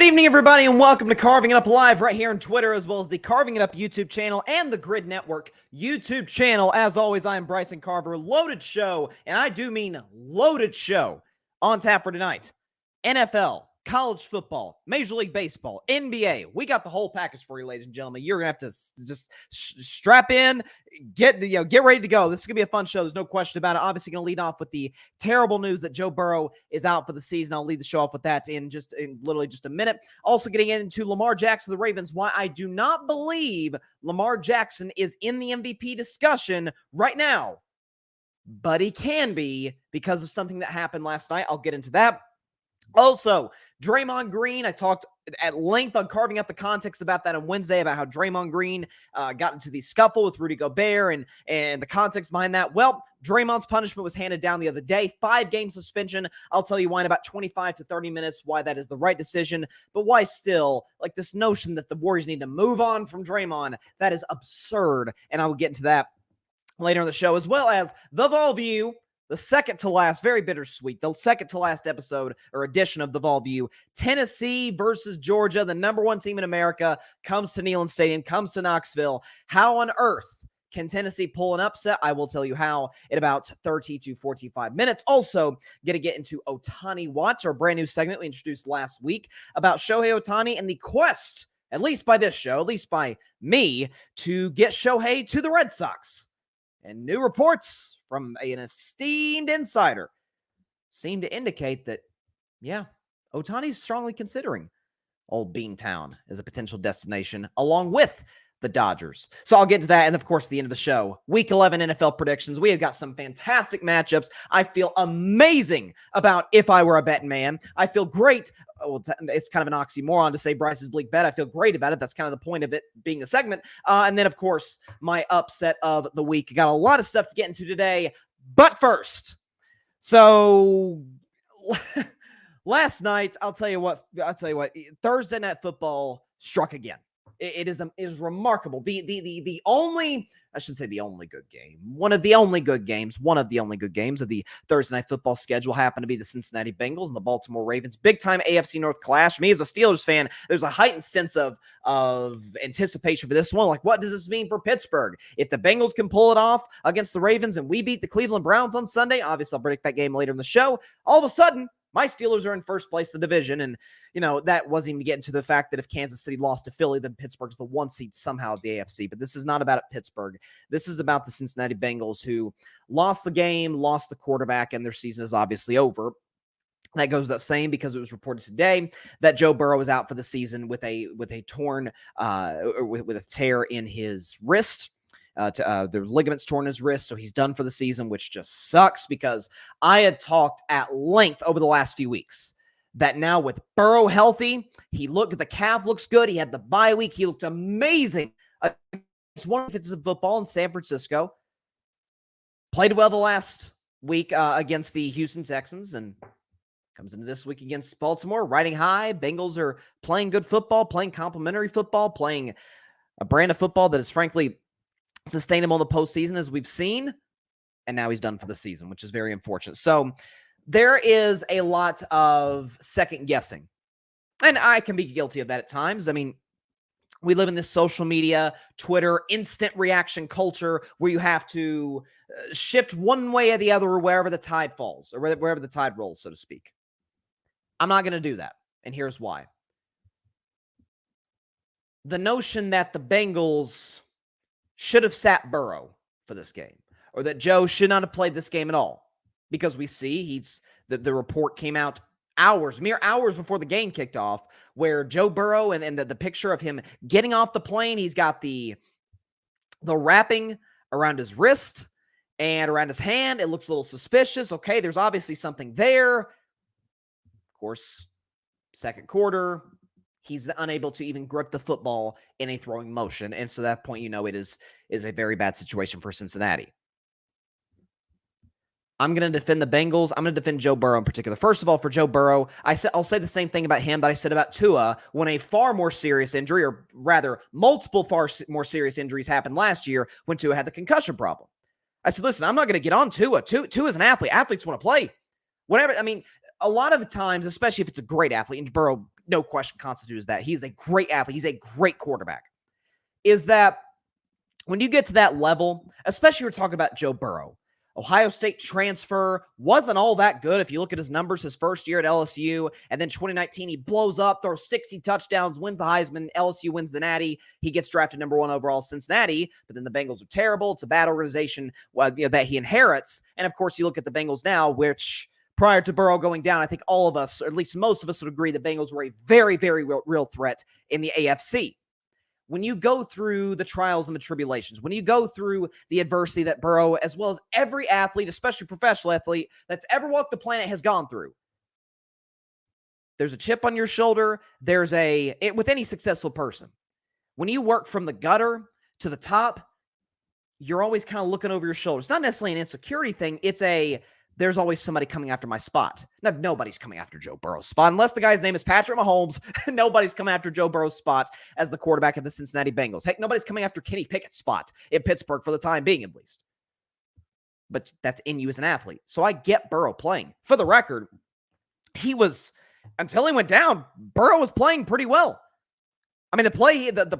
evening, everybody, and welcome to Carving It Up Live right here on Twitter, as well as the Carving It Up YouTube channel and the Grid Network YouTube channel. As always, I am Bryson Carver. Loaded show, and I do mean loaded show, on tap for tonight. NFL, college football, Major League Baseball, NBA. We got the whole package for you, ladies and gentlemen. You're going to have to just strap in, get ready to go. This is going to be a fun show. There's no question about it. Obviously, going to lead off with the terrible news that Joe Burrow is out for the season. I'll lead the show off with that in literally just a minute. Also getting into Lamar Jackson, the Ravens, why I do not believe Lamar Jackson is in the MVP discussion right now, but he can be because of something that happened last night. I'll get into that. Also, Draymond Green, I talked at length on Carving Up the Context about that on Wednesday, about how Draymond Green got into the scuffle with Rudy Gobert and the context behind that. Well, Draymond's punishment was handed down the other day, 5-game suspension. I'll tell you why in about 25 to 30 minutes why that is the right decision, but why still, like this notion that the Warriors need to move on from Draymond, that is absurd, and I will get into that later in the show, as well as the Vol View. The second to last, very bittersweet, the second to last episode or edition of the Vol View. Tennessee versus Georgia, the number one team in America, comes to Neyland Stadium, comes to Knoxville. How on earth can Tennessee pull an upset? I will tell you how in about 30 to 45 minutes. Also, going to get into Ohtani Watch, our brand new segment we introduced last week about Shohei Ohtani and the quest, at least by this show, at least by me, to get Shohei to the Red Sox. And new reports from an esteemed insider seem to indicate that, Ohtani's strongly considering Old Beantown as a potential destination, along with the Dodgers. So I'll get to that, and of course, the end of the show. Week 11 NFL predictions. We have got some fantastic matchups. I feel amazing about if I were a betting man. I feel great. Well, it's kind of an oxymoron to say Bryce's Bleak bet. I feel great about it. That's kind of the point of it being a segment. And then, of course, my upset of the week. Got a lot of stuff to get into today. But first, so last night, I'll tell you what, Thursday Night Football struck again. It is remarkable. The only, I shouldn't say the only good game, one of the only good games of the Thursday Night Football schedule happened to be the Cincinnati Bengals and the Baltimore Ravens. Big time AFC North clash. Me as a Steelers fan, there's a heightened sense of anticipation for this one. Like, what does this mean for Pittsburgh? If the Bengals can pull it off against the Ravens and we beat the Cleveland Browns on Sunday, obviously I'll predict that game later in the show. All of a sudden, my Steelers are in first place in the division, and, that wasn't even getting to the fact that if Kansas City lost to Philly, then Pittsburgh's the one seed somehow of the AFC. But this is not about Pittsburgh. This is about the Cincinnati Bengals, who lost the game, lost the quarterback, and their season is obviously over. That goes without saying because it was reported today that Joe Burrow is out for the season with a torn, with a tear in his wrist. The ligaments torn in his wrist, so he's done for the season, which just sucks because I had talked at length over the last few weeks that now with Burrow healthy, the calf looks good. He had the bye week. He looked amazing. It's one of the of football in San Francisco. Played well the last week against the Houston Texans and comes into this week against Baltimore, riding high. Bengals are playing good football, playing complimentary football, playing a brand of football that is frankly sustainable in the postseason, as we've seen, and now he's done for the season, which is very unfortunate. So there is a lot of second guessing, and I can be guilty of that at times. I mean, we live in this social media, Twitter, instant reaction culture where you have to shift one way or the other or wherever the tide falls or wherever the tide rolls, so to speak. I'm not going to do that, and here's why. The notion that the Bengals should have sat Burrow for this game, or that Joe should not have played this game at all, because we see the report came out mere hours before the game kicked off, where Joe Burrow and the picture of him getting off the plane, he's got the wrapping around his wrist and around his hand. It looks a little suspicious. Okay, there's obviously something there. Of course, second quarter, he's unable to even grip the football in a throwing motion. And so at that point, it is a very bad situation for Cincinnati. I'm going to defend the Bengals. I'm going to defend Joe Burrow in particular. First of all, for Joe Burrow, I'll say the same thing about him that I said about Tua when a far more serious injury, or rather multiple far more serious injuries happened last year when Tua had the concussion problem. I said, listen, I'm not going to get on Tua. Tua is an athlete. Athletes want to play. Whatever. I mean, a lot of the times, especially if it's a great athlete, and Burrow no question constitutes that. He's a great athlete. He's a great quarterback. Is that when you get to that level, especially we're talking about Joe Burrow, Ohio State transfer, wasn't all that good. If you look at his numbers, his first year at LSU, and then 2019, he blows up, throws 60 touchdowns, wins the Heisman, LSU wins the Natty. He gets drafted number 1 overall Cincinnati, but then the Bengals are terrible. It's a bad organization that he inherits. And of course, you look at the Bengals now, which prior to Burrow going down, I think all of us, or at least most of us, would agree the Bengals were a very, very real threat in the AFC. When you go through the trials and the tribulations, when you go through the adversity that Burrow, as well as every athlete, especially professional athlete that's ever walked the planet has gone through, there's a chip on your shoulder. With any successful person, when you work from the gutter to the top, you're always kind of looking over your shoulder. It's not necessarily an insecurity thing. There's always somebody coming after my spot. Now, nobody's coming after Joe Burrow's spot. Unless the guy's name is Patrick Mahomes, nobody's coming after Joe Burrow's spot as the quarterback of the Cincinnati Bengals. Heck, nobody's coming after Kenny Pickett's spot in Pittsburgh for the time being, at least. But that's in you as an athlete. So I get Burrow playing. For the record, until he went down, Burrow was playing pretty well. I mean, the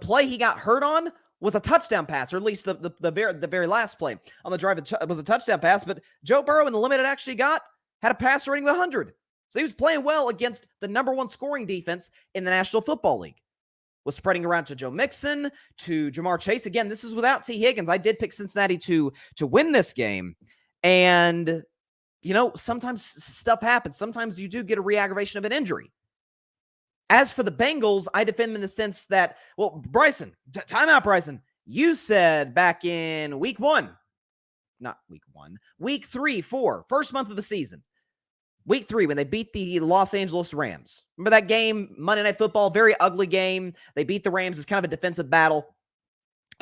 play he got hurt on was a touchdown pass, or at least the very last play on the drive was a touchdown pass, but Joe Burrow in the limit it actually got had a passer rating of 100. So he was playing well against the number 1 scoring defense in the National Football League. Was spreading around to Joe Mixon, to Jamar Chase. Again, this is without T. Higgins. I did pick Cincinnati to win this game. And, sometimes stuff happens. Sometimes you do get a re-aggravation of an injury. As for the Bengals, I defend them in the sense that, Bryson, timeout, Bryson. You said back in week 3, 4, first month of the season, week 3, when they beat the Los Angeles Rams. Remember that game, Monday Night Football, very ugly game. They beat the Rams. It's kind of a defensive battle.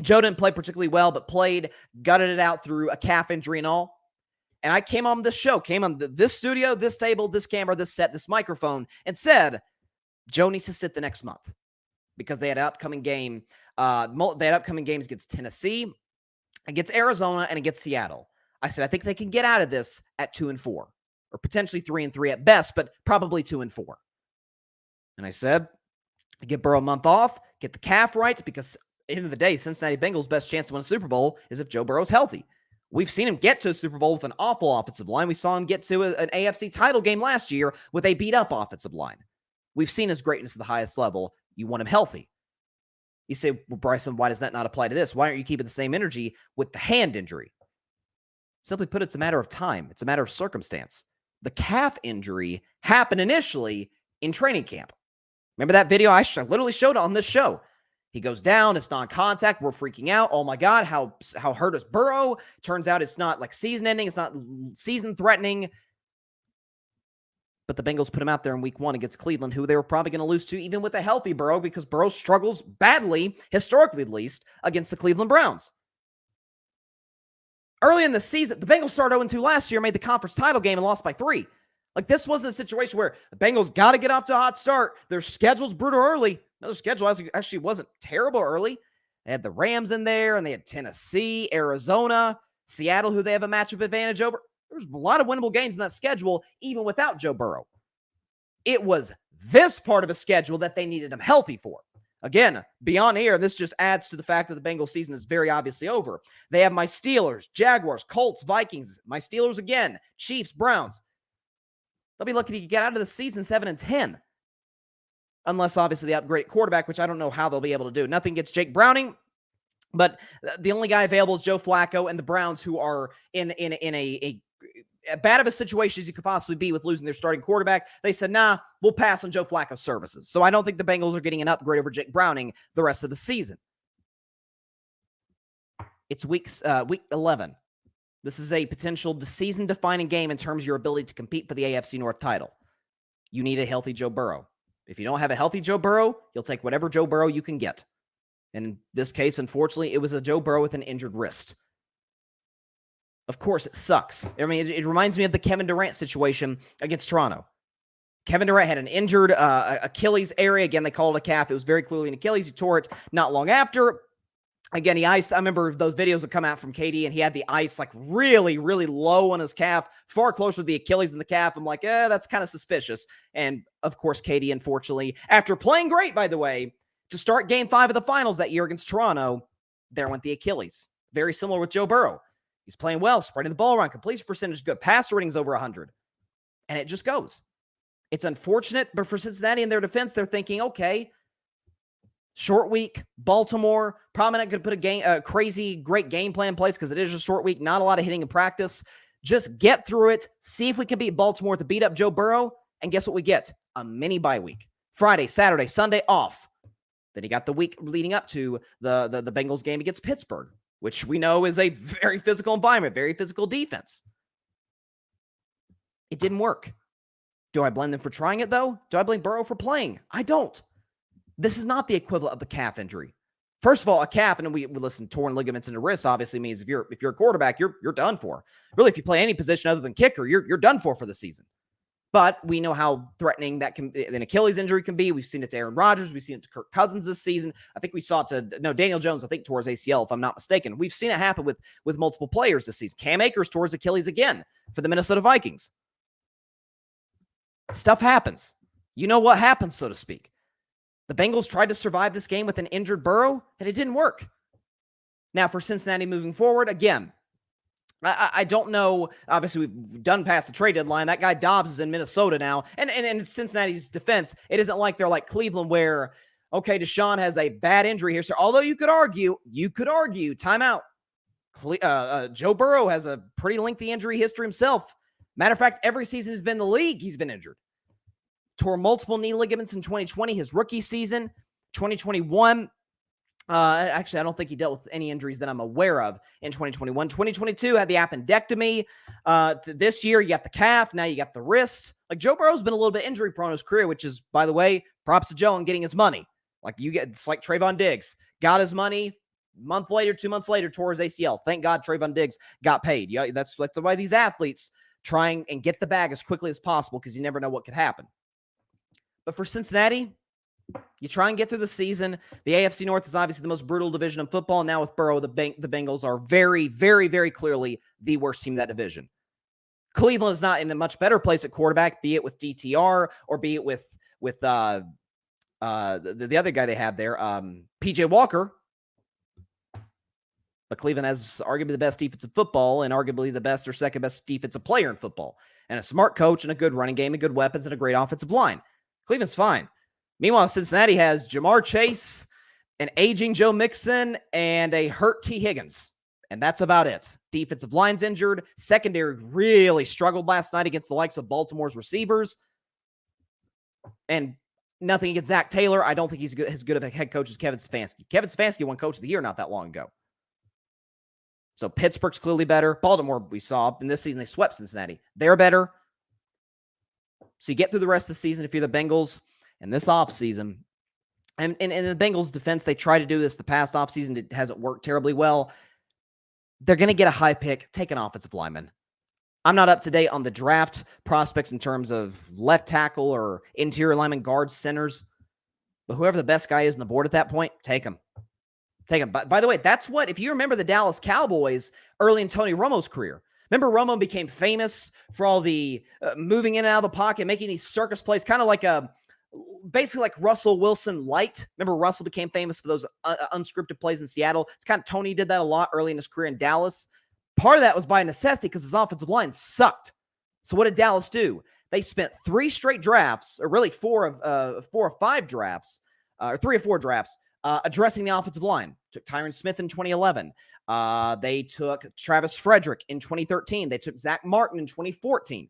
Joe didn't play particularly well, but gutted it out through a calf injury and all. And I came on this show, this studio, this table, this camera, this set, this microphone, and said, Joe needs to sit the next month because they had an upcoming game. They had upcoming games against Tennessee, against Arizona, and against Seattle. I said, I think they can get out of this at 2-4, or potentially 3-3 at best, but probably 2-4. And I said, get Burrow a month off, get the calf right, because at the end of the day, Cincinnati Bengals' best chance to win a Super Bowl is if Joe Burrow's healthy. We've seen him get to a Super Bowl with an awful offensive line. We saw him get to an AFC title game last year with a beat-up offensive line. We've seen his greatness at the highest level. You want him healthy. You say, well, Bryson, why does that not apply to this? Why aren't you keeping the same energy with the hand injury? Simply put, it's a matter of time. It's a matter of circumstance. The calf injury happened initially in training camp. Remember that video I literally showed on this show? He goes down. It's non-contact. We're freaking out. Oh, my God. How hurt is Burrow? Turns out it's not like season-ending. It's not season-threatening. But the Bengals put him out there in week 1 against Cleveland, who they were probably going to lose to, even with a healthy Burrow, because Burrow struggles badly, historically at least, against the Cleveland Browns. Early in the season, the Bengals started 0-2 last year, made the conference title game, and lost by 3. Like, this wasn't a situation where the Bengals got to get off to a hot start. Their schedule's brutal early. No, their schedule actually wasn't terrible early. They had the Rams in there, and they had Tennessee, Arizona, Seattle, who they have a matchup advantage over. There was a lot of winnable games in that schedule, even without Joe Burrow. It was this part of a schedule that they needed him healthy for. Again, beyond here, this just adds to the fact that the Bengals season is very obviously over. They have my Steelers, Jaguars, Colts, Vikings, my Steelers again, Chiefs, Browns. They'll be lucky to get out of the season 7-10. Unless, obviously, they upgrade quarterback, which I don't know how they'll be able to do. Nothing against Jake Browning. But the only guy available is Joe Flacco, and the Browns, who are in a bad of a situation as you could possibly be with losing their starting quarterback. They said, nah, we'll pass on Joe Flacco's services. So I don't think the Bengals are getting an upgrade over Jake Browning the rest of the season. It's week 11. This is a potential season-defining game in terms of your ability to compete for the AFC North title. You need a healthy Joe Burrow. If you don't have a healthy Joe Burrow, you'll take whatever Joe Burrow you can get. In this case, unfortunately, it was a Joe Burrow with an injured wrist. Of course, it sucks. I mean, it reminds me of the Kevin Durant situation against Toronto. Kevin Durant had an injured Achilles area. Again, they called it a calf. It was very clearly an Achilles. He tore it not long after. Again, he iced. I remember those videos would come out from KD, and he had the ice like really, really low on his calf, far closer to the Achilles than the calf. I'm like, that's kind of suspicious. And of course, KD, unfortunately, after playing great, by the way, to start Game 5 of the Finals that year against Toronto, there went the Achilles. Very similar with Joe Burrow. He's playing well, spreading the ball around, completion percentage good, pass ratings over 100, and it just goes. It's unfortunate, but for Cincinnati in their defense, they're thinking, okay, short week, Baltimore, probably not going to put a crazy great game plan in place because it is a short week, not a lot of hitting in practice. Just get through it, see if we can beat Baltimore to beat up Joe Burrow, and guess what we get? A mini bye week. Friday, Saturday, Sunday off. Then you got the week leading up to the Bengals game against Pittsburgh, which we know is a very physical environment, very physical defense. It didn't work. Do I blame them for trying it, though? Do I blame Burrow for playing? I don't. This is not the equivalent of the calf injury. First of all, a calf, and we listen, torn ligaments in the wrist obviously means if you're a quarterback, you're done for. Really, if you play any position other than kicker, you're done for the season. But we know how threatening that an Achilles injury can be. We've seen it to Aaron Rodgers. We've seen it to Kirk Cousins this season. I think we saw it to Daniel Jones, I think, tore his ACL, if I'm not mistaken. We've seen it happen with multiple players this season. Cam Akers tore his Achilles again for the Minnesota Vikings. Stuff happens. You know what happens, so to speak. The Bengals tried to survive this game with an injured Burrow, and it didn't work. Now, for Cincinnati moving forward, again, I don't know. Obviously, we've done past the trade deadline. That guy Dobbs is in Minnesota now. And in Cincinnati's defense, it isn't like they're like Cleveland where, okay, Deshaun has a bad injury here. So although you could argue, timeout. Joe Burrow has a pretty lengthy injury history himself. Matter of fact, every season he's been in the league, he's been injured. Tore multiple knee ligaments in 2020, his rookie season. 2021, actually, I don't think he dealt with any injuries that I'm aware of in 2021. 2022 had the appendectomy. This year, you got the calf. Now you got the wrist. Like, Joe Burrow's been a little bit injury prone in his career, which is, by the way, props to Joe on getting his money. Like, it's like Trayvon Diggs. Got his money. Month later, 2 months later, tore his ACL. Thank God Trayvon Diggs got paid. Yeah, that's why these athletes trying and get the bag as quickly as possible because you never know what could happen. But for Cincinnati, you try and get through the season. The AFC North is obviously the most brutal division of football. Now with Burrow, the Bengals are very, very, very clearly the worst team in that division. Cleveland is not in a much better place at quarterback, be it with DTR or be it with the other guy they have there, PJ Walker. But Cleveland has arguably the best defensive football and arguably the best or second best defensive player in football. And a smart coach and a good running game and good weapons and a great offensive line. Cleveland's fine. Meanwhile, Cincinnati has Jamar Chase, an aging Joe Mixon, and a hurt T. Higgins. And that's about it. Defensive line's injured. Secondary really struggled last night against the likes of Baltimore's receivers. And nothing against Zach Taylor. I don't think he's as good of a head coach as Kevin Stefanski. Kevin Stefanski won Coach of the Year not that long ago. So Pittsburgh's clearly better. Baltimore, we saw in this season, they swept Cincinnati. They're better. So you get through the rest of the season if you're the Bengals. And this offseason, and in the Bengals' defense, they tried to do this the past offseason. It hasn't worked terribly well. They're going to get a high pick. Take an offensive lineman. I'm not up to date on the draft prospects in terms of left tackle or interior lineman, guards, centers. But whoever the best guy is on the board at that point, take him. Take him. By the way, that's what, if you remember the Dallas Cowboys early in Tony Romo's career, remember Romo became famous for all the moving in and out of the pocket, making these circus plays, kind of like basically like Russell Wilson light. Remember Russell became famous for those unscripted plays in Seattle. It's kind of Tony did that a lot early in his career in Dallas. Part of that was by necessity because his offensive line sucked. So what did Dallas do? They spent 3 straight drafts, or really 4 or 5 drafts, or 3 or 4 drafts, addressing the offensive line. Took Tyron Smith in 2011. They took Travis Frederick in 2013. They took Zach Martin in 2014.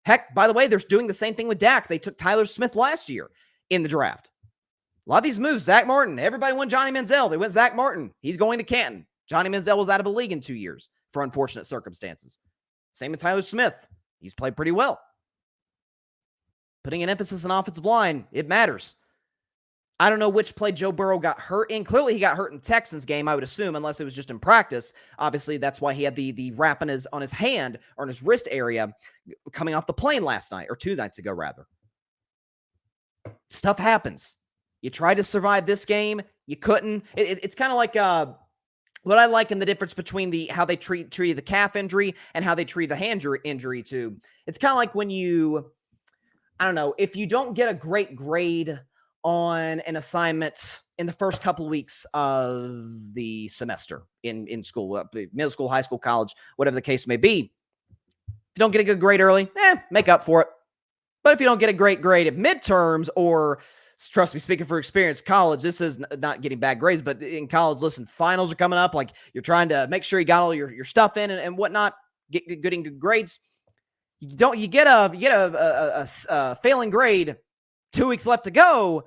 Heck, by the way, they're doing the same thing with Dak. They took Tyler Smith last year in the draft. A lot of these moves, Zach Martin. Everybody went Johnny Manziel. They went Zach Martin. He's going to Canton. Johnny Manziel was out of the league in 2 years for unfortunate circumstances. Same with Tyler Smith. He's played pretty well. Putting an emphasis on offensive line, it matters. I don't know which play Joe Burrow got hurt in. Clearly, he got hurt in the Texans game, I would assume, unless it was just in practice. Obviously, that's why he had the wrap on his hand or on his wrist area coming off the plane last night, or 2 nights ago, rather. Stuff happens. You tried to survive this game. You couldn't. It's kind of like what I like in the difference between how they treated the calf injury and how they treat the hand injury too. It's kind of like when I don't know, if you don't get a great grade on an assignment in the first couple of weeks of the semester in school, middle school, high school, college, whatever the case may be. If you don't get a good grade early, make up for it. But if you don't get a great grade at midterms or, trust me, speaking for experience, college, this is not getting bad grades, but in college, listen, finals are coming up. Like, you're trying to make sure you got all your stuff in and whatnot, getting good grades. You get a failing grade 2 weeks left to go,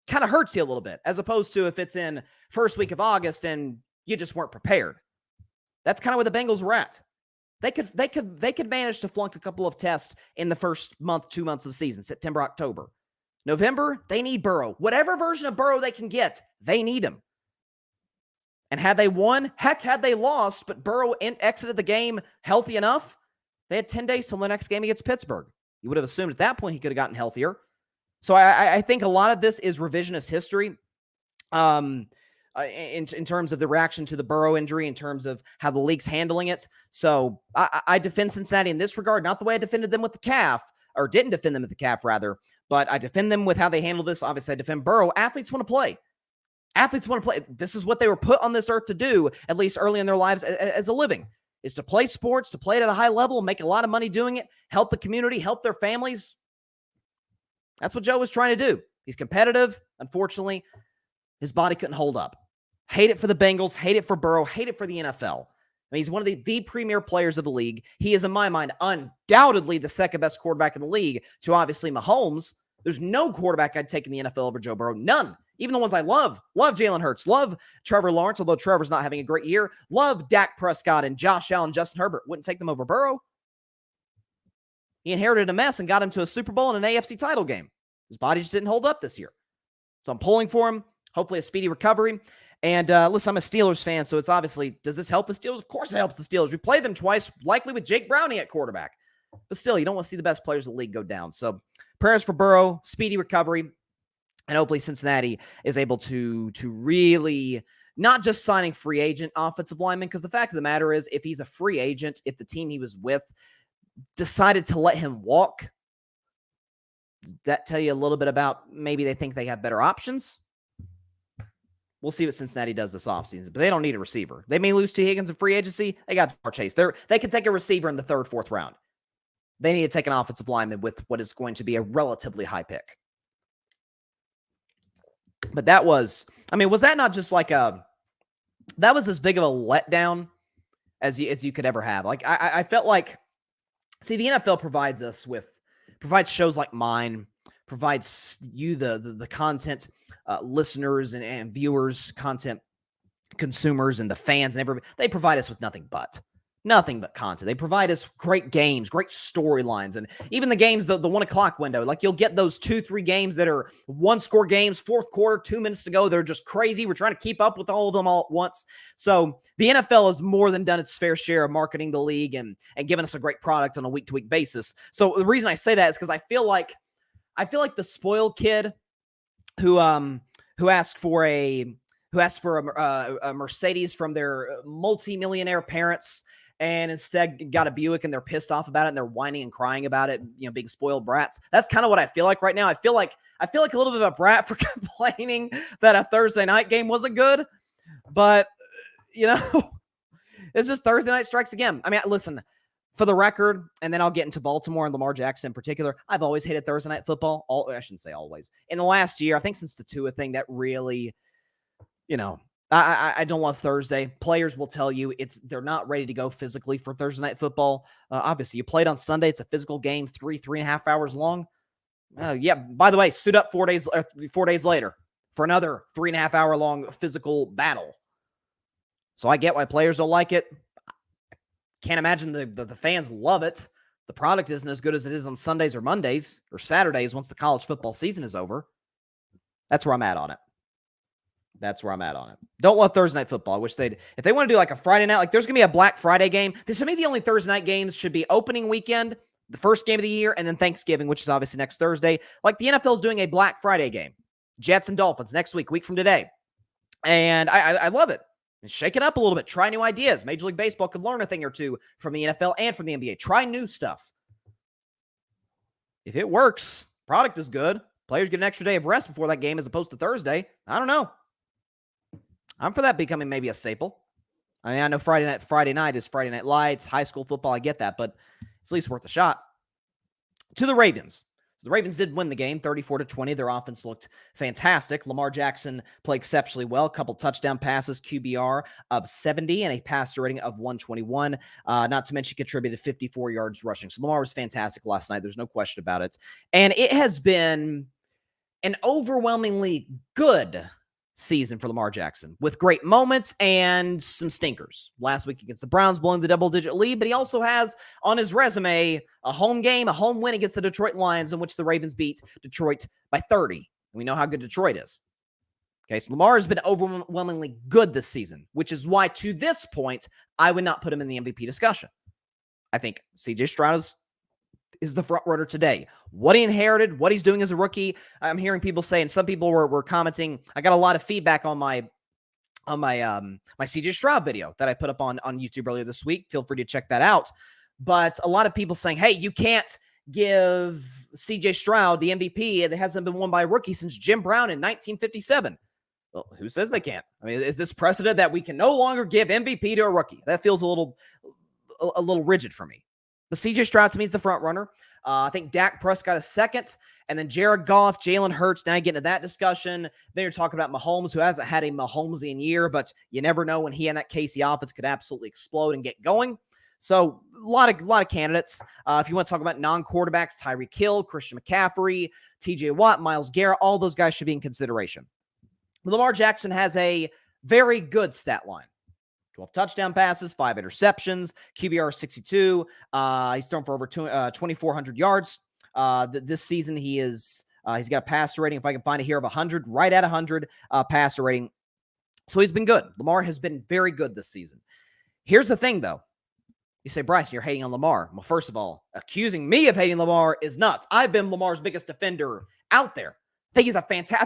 kind of hurts you a little bit, as opposed to if it's in first week of August and you just weren't prepared. That's kind of where the Bengals were at. They could manage to flunk a couple of tests in the first month, 2 months of the season, September, October. November, they need Burrow. Whatever version of Burrow they can get, they need him. And had they won, heck, had they lost, but Burrow exited the game healthy enough, they had 10 days till the next game against Pittsburgh. You would have assumed at that point he could have gotten healthier. So I think a lot of this is revisionist history. In terms of the reaction to the Burrow injury, in terms of how the league's handling it. So I defend Cincinnati in this regard, not the way I defended them with the calf, or didn't defend them with the calf, rather, but I defend them with how they handle this. Obviously, I defend Burrow. Athletes want to play. Athletes want to play. This is what they were put on this earth to do, at least early in their lives as a living, is to play sports, to play it at a high level, make a lot of money doing it, help the community, help their families. That's what Joe was trying to do. He's competitive. Unfortunately, his body couldn't hold up. Hate it for the Bengals, hate it for Burrow, hate it for the NFL. I mean, he's one of the premier players of the league. He is, in my mind, undoubtedly the second best quarterback in the league to obviously Mahomes. There's no quarterback I'd take in the NFL over Joe Burrow. None. Even the ones I love. Love Jalen Hurts. Love Trevor Lawrence, although Trevor's not having a great year. Love Dak Prescott and Josh Allen, Justin Herbert. Wouldn't take them over Burrow. He inherited a mess and got him to a Super Bowl and an AFC title game. His body just didn't hold up this year. So I'm pulling for him. Hopefully a speedy recovery. And listen, I'm a Steelers fan, so it's obviously, does this help the Steelers? Of course it helps the Steelers. We played them twice, likely with Jake Browning at quarterback. But still, you don't want to see the best players in the league go down. So prayers for Burrow, speedy recovery, and hopefully Cincinnati is able to really not just signing free agent offensive linemen, because the fact of the matter is, if he's a free agent, if the team he was with decided to let him walk, does that tell you a little bit about maybe they think they have better options? We'll see what Cincinnati does this offseason, but they don't need a receiver. They may lose T. Higgins in free agency. They got Jamar Chase. They can take a receiver in the third, fourth round. They need to take an offensive lineman with what is going to be a relatively high pick. But that was, I mean, was that not just like that was as big of a letdown as you could ever have? Like, I felt like, see, the NFL provides shows like mine, provides you the content, listeners and viewers, content consumers, and the fans and everybody. They provide us with nothing but content. They provide us great games, great storylines, and even the games, the 1 o'clock window. Like, you'll get those 2-3 games that are one-score games, fourth quarter, 2 minutes to go. They're just crazy. We're trying to keep up with all of them all at once. So the NFL has more than done its fair share of marketing the league and giving us a great product on a week-to-week basis. So the reason I say that is because I feel like the spoiled kid who asked for a Mercedes from their multi-millionaire parents and instead got a Buick, and they're pissed off about it and they're whining and crying about it, being spoiled brats. That's kind of what I feel like right now. I feel like a little bit of a brat for complaining that a Thursday night game wasn't good, but it's just Thursday night strikes again. I mean, listen, for the record, and then I'll get into Baltimore and Lamar Jackson in particular, I've always hated Thursday night football. I shouldn't say always. In the last year, I think since the Tua thing, that really, I don't love Thursday. Players will tell you they're not ready to go physically for Thursday night football. Obviously, you played on Sunday. It's a physical game, 3.5 hours long. Yeah, by the way, suit up 4 days later for another 3.5 hour long physical battle. So I get why players don't like it. Can't imagine the fans love it. The product isn't as good as it is on Sundays or Mondays or Saturdays once the college football season is over. That's where I'm at on it. Don't love Thursday night football. I wish if they want to do like a Friday night, like there's going to be a Black Friday game. To me, the only Thursday night games should be opening weekend, the first game of the year, and then Thanksgiving, which is obviously next Thursday. Like the NFL is doing a Black Friday game. Jets and Dolphins next week from today. And I love it. Shake it up a little bit. Try new ideas. Major League Baseball could learn a thing or two from the NFL and from the NBA. Try new stuff. If it works, product is good. Players get an extra day of rest before that game as opposed to Thursday. I don't know. I'm for that becoming maybe a staple. I mean, I know Friday night is Friday Night Lights, high school football. I get that, but it's at least worth a shot. To the Ravens. So the Ravens did win the game, 34-20. Their offense looked fantastic. Lamar Jackson played exceptionally well. A couple touchdown passes, QBR of 70, and a passer rating of 121. Not to mention, he contributed 54 yards rushing. So Lamar was fantastic last night. There's no question about it. And it has been an overwhelmingly good season for Lamar Jackson, with great moments and some stinkers. Last week against the Browns, blowing the double-digit lead, but he also has on his resume a home game, a home win against the Detroit Lions, in which the Ravens beat Detroit by 30. And we know how good Detroit is. Okay, so Lamar has been overwhelmingly good this season, which is why, to this point, I would not put him in the MVP discussion. I think C.J. Stroud is the front runner today. What he inherited, what he's doing as a rookie. I'm hearing people say, and some people were commenting. I got a lot of feedback on my CJ Stroud video that I put up on YouTube earlier this week. Feel free to check that out. But a lot of people saying, hey, you can't give CJ Stroud the MVP that hasn't been won by a rookie since Jim Brown in 1957. Well, who says they can't? I mean, is this precedent that we can no longer give MVP to a rookie? That feels a little rigid for me. But CJ Stroud, to me, is the front runner. I think Dak Prescott is second, and then Jared Goff, Jalen Hurts. Now you get into that discussion. Then you're talking about Mahomes, who hasn't had a Mahomesian year, but you never know when he and that KC offense could absolutely explode and get going. So a lot of candidates. If you want to talk about non-quarterbacks, Tyreek Hill, Christian McCaffrey, TJ Watt, Myles Garrett, all those guys should be in consideration. Lamar Jackson has a very good stat line. 12 touchdown passes, 5 interceptions, QBR 62. He's thrown for over 2,400 yards. This season, he's got a passer rating, if I can find it here, of 100, right at 100 passer rating. So he's been good. Lamar has been very good this season. Here's the thing, though. You say, Bryson, you're hating on Lamar. Well, first of all, accusing me of hating Lamar is nuts. I've been Lamar's biggest defender out there. I think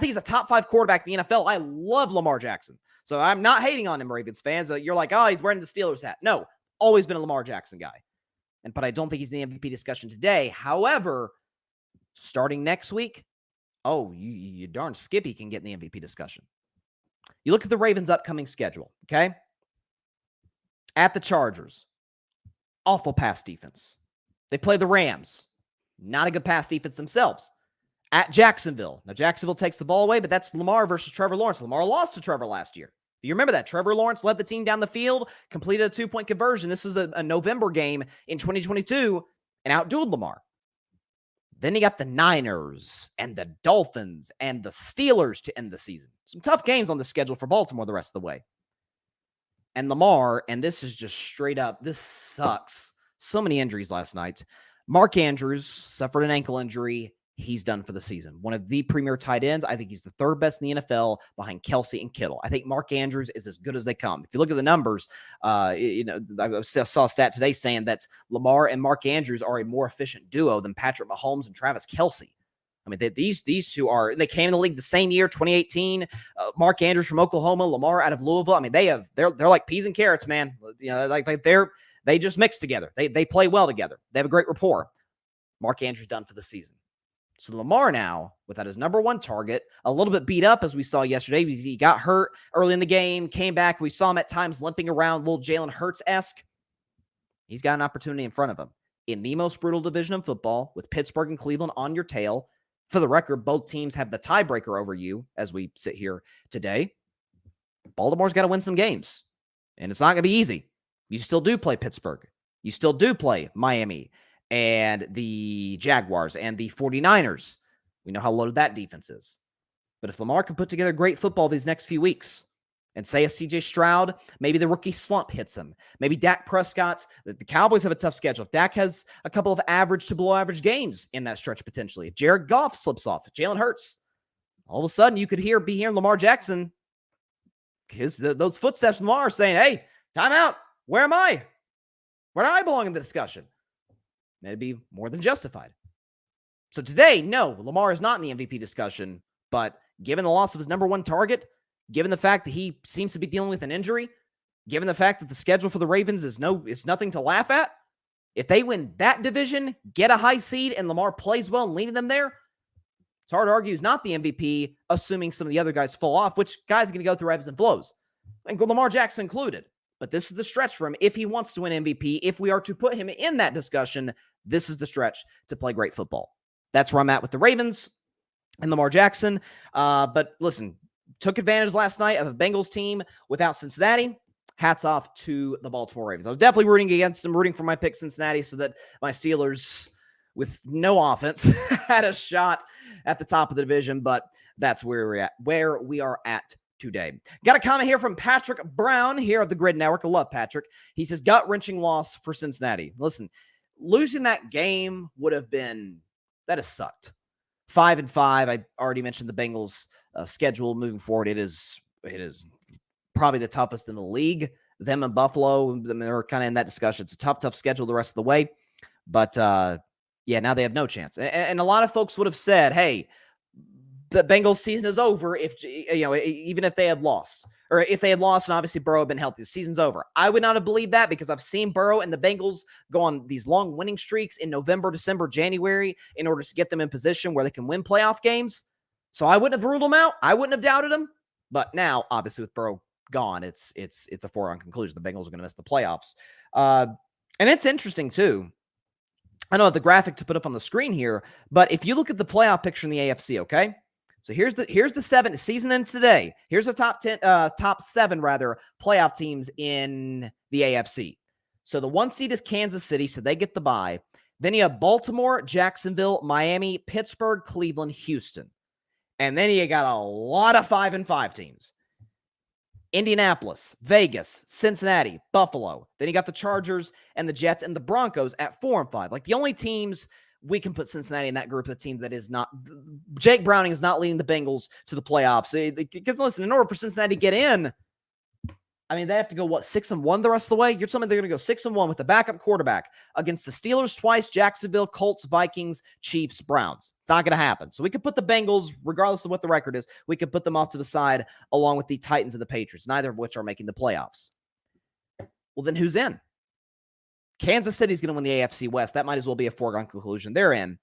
he's a top 5 quarterback in the NFL. I love Lamar Jackson. So I'm not hating on him, Ravens fans. You're like, oh, he's wearing the Steelers hat. No, always been a Lamar Jackson guy. But I don't think he's in the MVP discussion today. However, starting next week, you darn Skippy can get in the MVP discussion. You look at the Ravens' upcoming schedule, okay? At the Chargers, awful pass defense. They play the Rams, not a good pass defense themselves. At Jacksonville. Now, Jacksonville takes the ball away, but that's Lamar versus Trevor Lawrence. Lamar lost to Trevor last year. You remember that? Trevor Lawrence led the team down the field, completed a 2-point conversion. This is a November game in 2022, and outdueled Lamar. Then you got the Niners and the Dolphins and the Steelers to end the season. Some tough games on the schedule for Baltimore the rest of the way. And Lamar, and this is just straight up, this sucks. So many injuries last night. Mark Andrews suffered an ankle injury. He's done for the season. One of the premier tight ends. I think he's the third best in the NFL behind Kelsey and Kittle. I think Mark Andrews is as good as they come. If you look at the numbers, I saw a stat today saying that Lamar and Mark Andrews are a more efficient duo than Patrick Mahomes and Travis Kelsey. I mean, these two they came in the league the same year, 2018. Mark Andrews from Oklahoma, Lamar out of Louisville. I mean, they're like peas and carrots, man. You know, they just mix together. They play well together. They have a great rapport. Mark Andrews done for the season. So Lamar now, without his number one target, a little bit beat up, as we saw yesterday. He got hurt early in the game, came back. We saw him at times limping around, little Jalen Hurts-esque. He's got an opportunity in front of him. In the most brutal division of football, with Pittsburgh and Cleveland on your tail. For the record, both teams have the tiebreaker over you as we sit here today. Baltimore's got to win some games, and it's not going to be easy. You still do play Pittsburgh. You still do play Miami and the Jaguars and the 49ers. We know how loaded that defense is. But if Lamar can put together great football these next few weeks, and say a CJ Stroud, maybe the rookie slump hits him. Maybe Dak Prescott, the Cowboys have a tough schedule. If Dak has a couple of average to below average games in that stretch potentially. If Jared Goff slips off, if Jalen Hurts, all of a sudden you could be hearing Lamar Jackson, those footsteps from Lamar saying, hey, time out. Where am I? Where do I belong in the discussion? It'd be more than justified. So today, no, Lamar is not in the MVP discussion, but given the loss of his number one target, given the fact that he seems to be dealing with an injury, given the fact that the schedule for the Ravens is nothing to laugh at. If they win that division, get a high seed, and Lamar plays well and leading them there, it's hard to argue he's not the MVP, assuming some of the other guys fall off, which guys are going to go through ebbs and flows, and Lamar Jackson included. But this is the stretch for him if he wants to win MVP. If we are to put him in that discussion, this is the stretch to play great football. That's where I'm at with the Ravens and Lamar Jackson. But listen, took advantage last night of a Bengals team without Cincinnati. Hats off to the Baltimore Ravens. I was definitely rooting against them, rooting for my pick Cincinnati so that my Steelers, with no offense, had a shot at the top of the division. But that's where we are at today. Got a comment here from Patrick Brown here at the Grid Network. I love Patrick. He says, gut-wrenching loss for Cincinnati. Listen, losing that game that has sucked. 5-5. I already mentioned the Bengals schedule moving forward. It is probably the toughest in the league. Them and Buffalo, they're kind of in that discussion. It's a tough schedule the rest of the way. But yeah, now they have no chance. And a lot of folks would have said, hey, the Bengals season is over even if they had lost. Or if they had lost and obviously Burrow had been healthy, the season's over. I would not have believed that because I've seen Burrow and the Bengals go on these long winning streaks in November, December, January in order to get them in position where they can win playoff games. So I wouldn't have ruled them out. I wouldn't have doubted them. But now, obviously, with Burrow gone, it's a foregone conclusion. The Bengals are going to miss the playoffs. And it's interesting, too. I don't have the graphic to put up on the screen here, but if you look at the playoff picture in the AFC, okay? So here's the seven. Season ends today. Here's the top 7 playoff teams in the AFC. So the 1 seed is Kansas City, so they get the bye. Then you have Baltimore, Jacksonville, Miami, Pittsburgh, Cleveland, Houston. And then you got a lot of 5-5 teams. Indianapolis, Vegas, Cincinnati, Buffalo. Then you got the Chargers and the Jets and the Broncos at 4-5. Like the only teams we can put Cincinnati in that group of the teams that is not. Jake Browning is not leading the Bengals to the playoffs. Because listen, in order for Cincinnati to get in, I mean, they have to go, 6-1 the rest of the way? You're telling me they're going to go 6-1 with the backup quarterback against the Steelers twice, Jacksonville, Colts, Vikings, Chiefs, Browns. It's not going to happen. So we could put the Bengals, regardless of what the record is, we could put them off to the side along with the Titans and the Patriots, neither of which are making the playoffs. Well, then who's in? Kansas City's going to win the AFC West. That might as well be a foregone conclusion. They're in.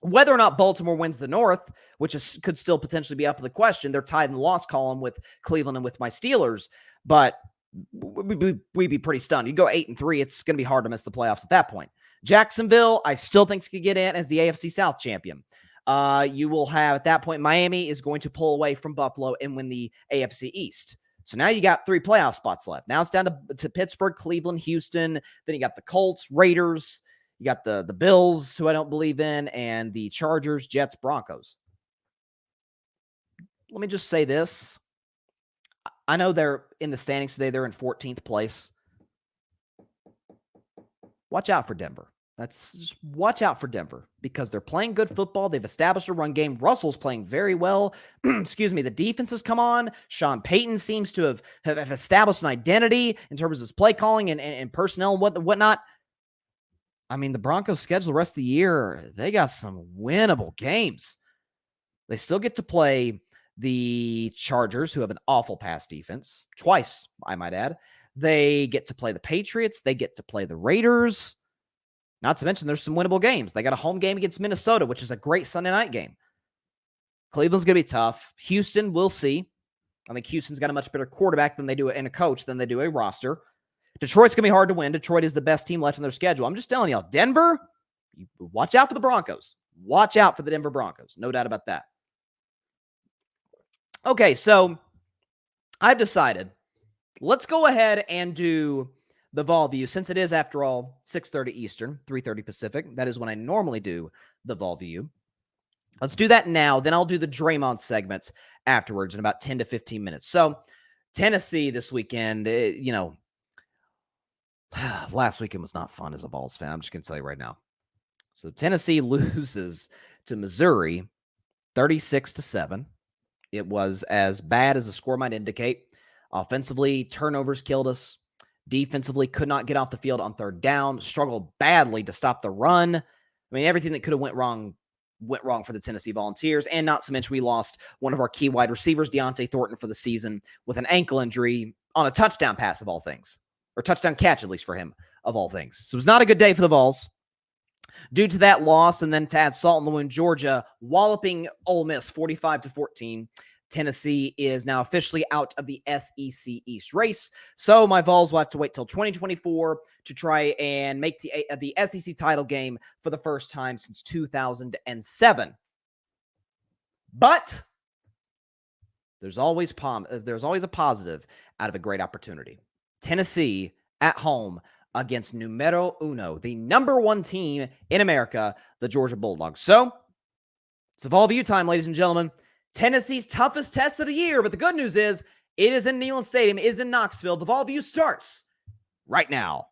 Whether or not Baltimore wins the North, which could still potentially be up to the question, they're tied in the loss column with Cleveland and with my Steelers. But we'd be pretty stunned. You go 8-3, it's going to be hard to miss the playoffs at that point. Jacksonville, I still think could get in as the AFC South champion. You will have, at that point, Miami is going to pull away from Buffalo and win the AFC East. So now you got 3 playoff spots left. Now it's down to Pittsburgh, Cleveland, Houston. Then you got the Colts, Raiders. You got the Bills, who I don't believe in, and the Chargers, Jets, Broncos. Let me just say this. I know they're in the standings today. They're in 14th place. Watch out for Denver. Just watch out for Denver because they're playing good football. They've established a run game. Russell's playing very well. Excuse me. The defense has come on. Sean Payton seems to have established an identity in terms of his play calling and personnel and whatnot. I mean, the Broncos schedule the rest of the year, they got some winnable games. They still get to play the Chargers, who have an awful pass defense, twice, I might add. They get to play the Patriots. They get to play the Raiders. Not to mention there's some winnable games. They got a home game against Minnesota, which is a great Sunday night game. Cleveland's going to be tough. Houston, we'll see. I think Houston's got a much better quarterback and a coach than they do a roster. Detroit's going to be hard to win. Detroit is the best team left in their schedule. I'm just telling y'all, Denver, watch out for the Broncos. Watch out for the Denver Broncos. No doubt about that. Okay, so I've decided, let's go ahead and do the Vol View, since it is, after all, 6:30 Eastern, 3:30 Pacific. That is when I normally do the Vol View. Let's do that now. Then I'll do the Draymond segment afterwards in about 10 to 15 minutes. So Tennessee this weekend, last weekend was not fun as a Vols fan. I'm just going to tell you right now. So Tennessee loses to Missouri 36-7. It was as bad as the score might indicate. Offensively, turnovers killed us. Defensively, could not get off the field on third down. Struggled badly to stop the run. I mean, everything that could have went wrong went wrong for the Tennessee Volunteers. And not to mention, we lost one of our key wide receivers, Deontay Thornton, for the season with an ankle injury on a touchdown pass of all things, or touchdown catch, at least for him, of all things. So it was not a good day for the Vols. Due to that loss, and then to add salt in the wound, Georgia walloping Ole Miss 45-14. Tennessee is now officially out of the SEC East race. So my Vols will have to wait till 2024 to try and make the SEC title game for the first time since 2007. But there's always a positive out of a great opportunity. Tennessee at home against numero uno, the number one team in America, the Georgia Bulldogs. So it's Evolve U time, ladies and gentlemen. Tennessee's toughest test of the year, but the good news is it is in Neyland Stadium, it is in Knoxville. The Evolve U starts right now.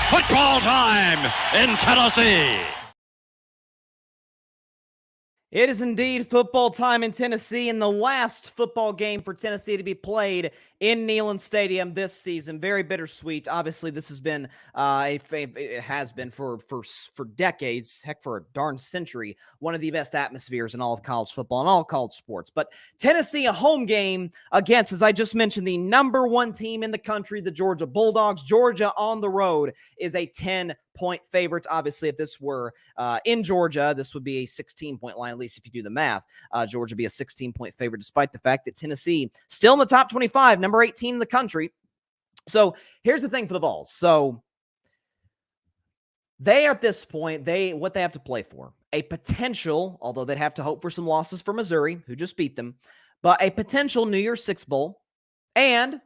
Football time in Tennessee. It is indeed football time in Tennessee, and the last football game for Tennessee to be played in Neyland Stadium this season. Very bittersweet. Obviously, this has been it has been for decades, heck, for a darn century, one of the best atmospheres in all of college football and all college sports. But Tennessee, a home game against, as I just mentioned, the number one team in the country, the Georgia Bulldogs. Georgia on the road is a 10-point favorite. Obviously, if this were in Georgia, this would be a 16-point line, at least if you do the math. Georgia would be a 16-point favorite, despite the fact that Tennessee still in the top 25, number 18 in the country. So here's the thing for the Vols. So they, at this point, what they have to play for, a potential, although they'd have to hope for some losses for Missouri, who just beat them, but a potential New Year's Six Bowl, and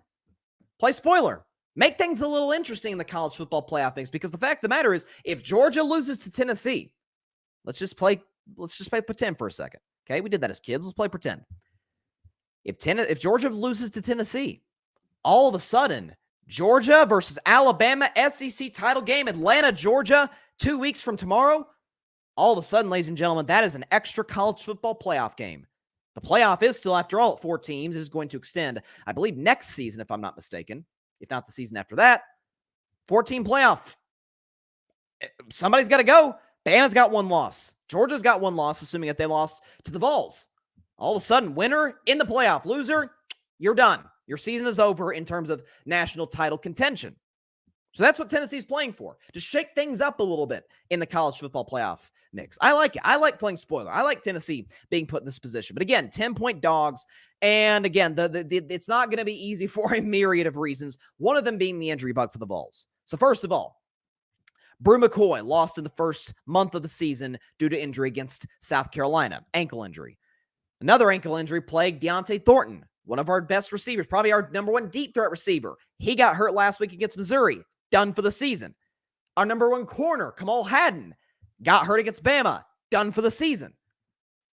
play spoiler. Make things a little interesting in the college football playoff things, because the fact of the matter is, if Georgia loses to Tennessee, let's just play pretend for a second. Okay, we did that as kids. Let's play pretend. If Georgia loses to Tennessee, all of a sudden, Georgia versus Alabama, SEC title game, Atlanta, Georgia, 2 weeks from tomorrow, all of a sudden, ladies and gentlemen, that is an extra college football playoff game. The playoff is still, after all, at 4 teams. It is going to extend, I believe, next season, if I'm not mistaken. If not the season after that. 14 playoff. Somebody's got to go. Bama's got one loss. Georgia's got one loss, assuming that they lost to the Vols. All of a sudden, winner in the playoff. Loser, you're done. Your season is over in terms of national title contention. So that's what Tennessee's playing for, to shake things up a little bit in the college football playoff mix. I like it. I like playing spoiler. I like Tennessee being put in this position. But again, 10-point dogs. And again, it's not going to be easy for a myriad of reasons, one of them being the injury bug for the Vols. So first of all, Brew McCoy lost in the first month of the season due to injury against South Carolina, ankle injury. Another ankle injury plagued Deontay Thornton, one of our best receivers, probably our number one deep threat receiver. He got hurt last week against Missouri, done for the season. Our number one corner, Kamal Hadden, got hurt against Bama, done for the season.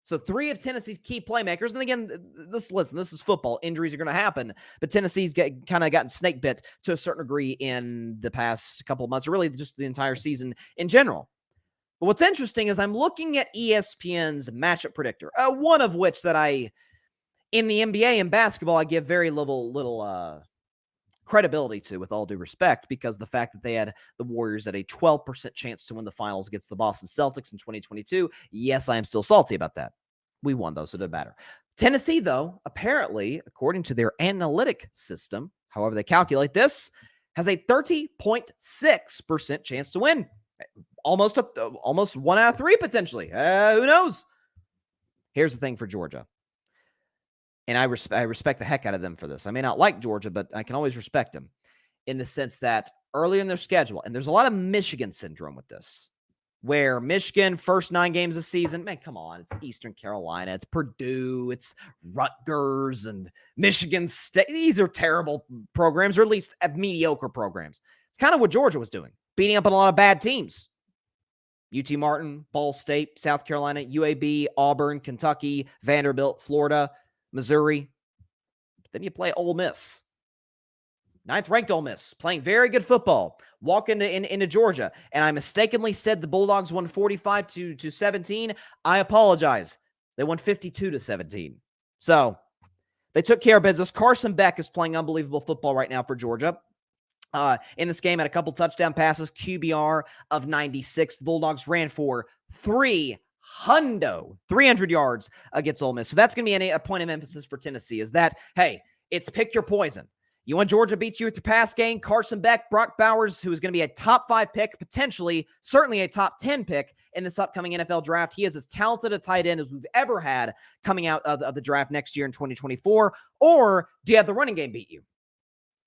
So 3 of Tennessee's key playmakers, and again, this is football. Injuries are going to happen, but Tennessee's kind of gotten snake bit to a certain degree in the past couple of months, or really just the entire season in general. But what's interesting is I'm looking at ESPN's matchup predictor, one of which that in the NBA and basketball, I give very little credibility to, with all due respect, because the fact that they had the Warriors at a 12% chance to win the finals against the Boston Celtics in 2022. Yes, I am still salty about that. We won, though, so it doesn't matter. Tennessee, though, apparently, according to their analytic system, however they calculate this, has a 30.6% chance to win. Almost 1 out of 3, potentially. Who knows? Here's the thing for Georgia. And I respect the heck out of them for this. I may not like Georgia, but I can always respect them in the sense that earlier in their schedule, and there's a lot of Michigan syndrome with this, where Michigan, first 9 games of the season, man, come on, it's Eastern Carolina, it's Purdue, it's Rutgers, and Michigan State. These are terrible programs, or at least mediocre programs. It's kind of what Georgia was doing, beating up on a lot of bad teams. UT Martin, Ball State, South Carolina, UAB, Auburn, Kentucky, Vanderbilt, Florida, Missouri. But then you play Ole Miss. 9th-ranked Ole Miss, playing very good football. Walk into Georgia, and I mistakenly said the Bulldogs won 45-17. I apologize. They won 52-17. So they took care of business. Carson Beck is playing unbelievable football right now for Georgia. In this game, had a couple touchdown passes, QBR of 96. The Bulldogs ran for 300 yards against Ole Miss. So that's going to be a point of emphasis for Tennessee, is that, hey, it's pick your poison. You want Georgia beats you with your pass game, Carson Beck, Brock Bowers, who is going to be a top 5 pick, potentially, certainly a top 10 pick in this upcoming NFL draft. He is as talented a tight end as we've ever had coming out of the draft next year in 2024. Or do you have the running game beat you?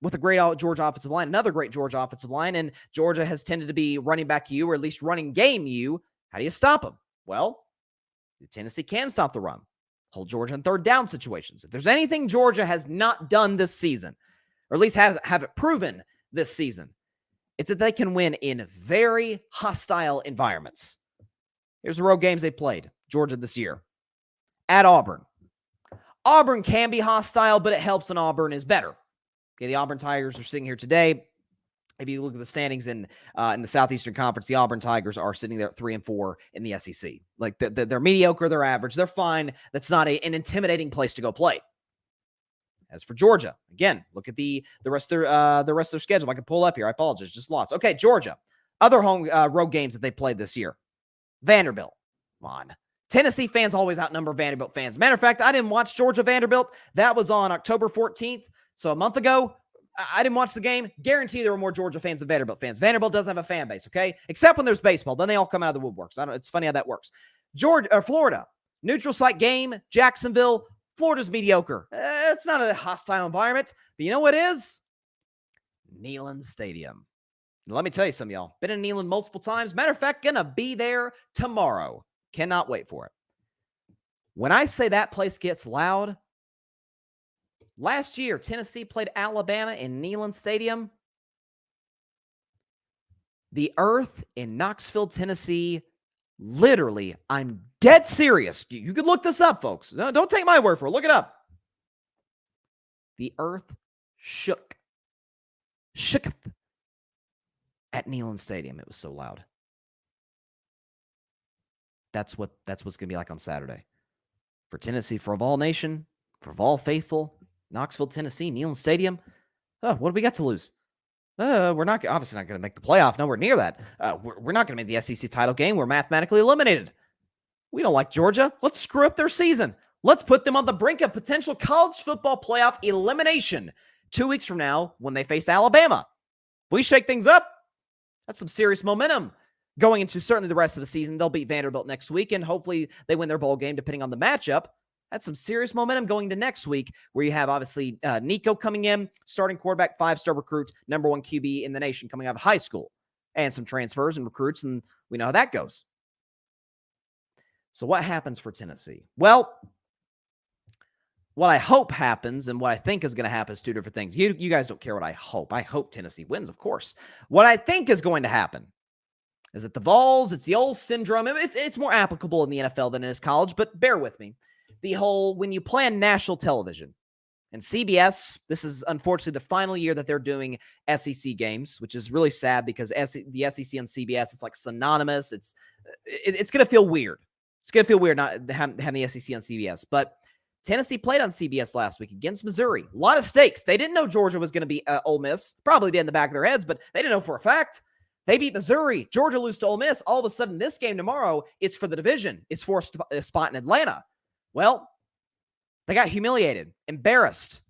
With a great Georgia offensive line, another great Georgia offensive line, and Georgia has tended to be running back you, or at least running game you. How do you stop them? Well, Tennessee can stop the run. Hold Georgia in third down situations. If there's anything Georgia has not done this season, or at least have it proven this season, it's that they can win in very hostile environments. Here's the road games they played, Georgia, this year. At Auburn. Auburn can be hostile, but it helps when Auburn is better. Okay, the Auburn Tigers are sitting here today. If you look at the standings in the Southeastern Conference, the Auburn Tigers are sitting there at 3-4 in the SEC. Like they're mediocre, they're average, they're fine. That's not an intimidating place to go play. As for Georgia, again, look at the rest of their schedule. I can pull up here. I apologize, just lost. Okay, Georgia, other home road games that they played this year. Vanderbilt, come on. Tennessee fans always outnumber Vanderbilt fans. Matter of fact, I didn't watch Georgia Vanderbilt. That was on October 14th, so a month ago. I didn't watch the game. Guarantee there were more Georgia fans than Vanderbilt fans. Vanderbilt doesn't have a fan base, okay? Except when there's baseball. Then they all come out of the woodworks. It's funny how that works. Florida, neutral site game, Jacksonville. Florida's mediocre. It's not a hostile environment. But you know what is? Neyland Stadium. Let me tell you something, y'all. Been in Neyland multiple times. Matter of fact, gonna be there tomorrow. Cannot wait for it. When I say that place gets loud, last year, Tennessee played Alabama in Neyland Stadium. The earth in Knoxville, Tennessee, literally, I'm dead serious. You could look this up, folks. No, don't take my word for it. Look it up. The earth shook at Neyland Stadium. It was so loud. That's what's going to be like on Saturday. For Tennessee, for Vol Nation, for Vol Faithful, Knoxville, Tennessee, Neyland Stadium. Oh, what do we got to lose? We're not obviously not going to make the playoff. Nowhere near that. We're not going to make the SEC title game. We're mathematically eliminated. We don't like Georgia. Let's screw up their season. Let's put them on the brink of potential college football playoff elimination 2 weeks from now when they face Alabama. If we shake things up, that's some serious momentum going into certainly the rest of the season. They'll beat Vanderbilt next week, and hopefully they win their bowl game depending on the matchup. That's some serious momentum going to next week, where you have obviously Nico coming in, starting quarterback, 5-star recruit, number 1 QB in the nation coming out of high school, and some transfers and recruits, and we know how that goes. So what happens for Tennessee? Well, what I hope happens and what I think is going to happen is two different things. You guys don't care what I hope. I hope Tennessee wins, of course. What I think is going to happen is that the Vols, it's the old syndrome. It's more applicable in the NFL than it is college, but bear with me. The whole, when you play on national television, and CBS, this is unfortunately the final year that they're doing SEC games, which is really sad because the SEC on CBS, it's like synonymous. It's going to feel weird. It's going to feel weird not having the SEC on CBS. But Tennessee played on CBS last week against Missouri. A lot of stakes. They didn't know Georgia was going to be Ole Miss. Probably did in the back of their heads, but they didn't know for a fact. They beat Missouri. Georgia lose to Ole Miss. All of a sudden, this game tomorrow is for the division. It's for a spot in Atlanta. Well, they got humiliated, embarrassed,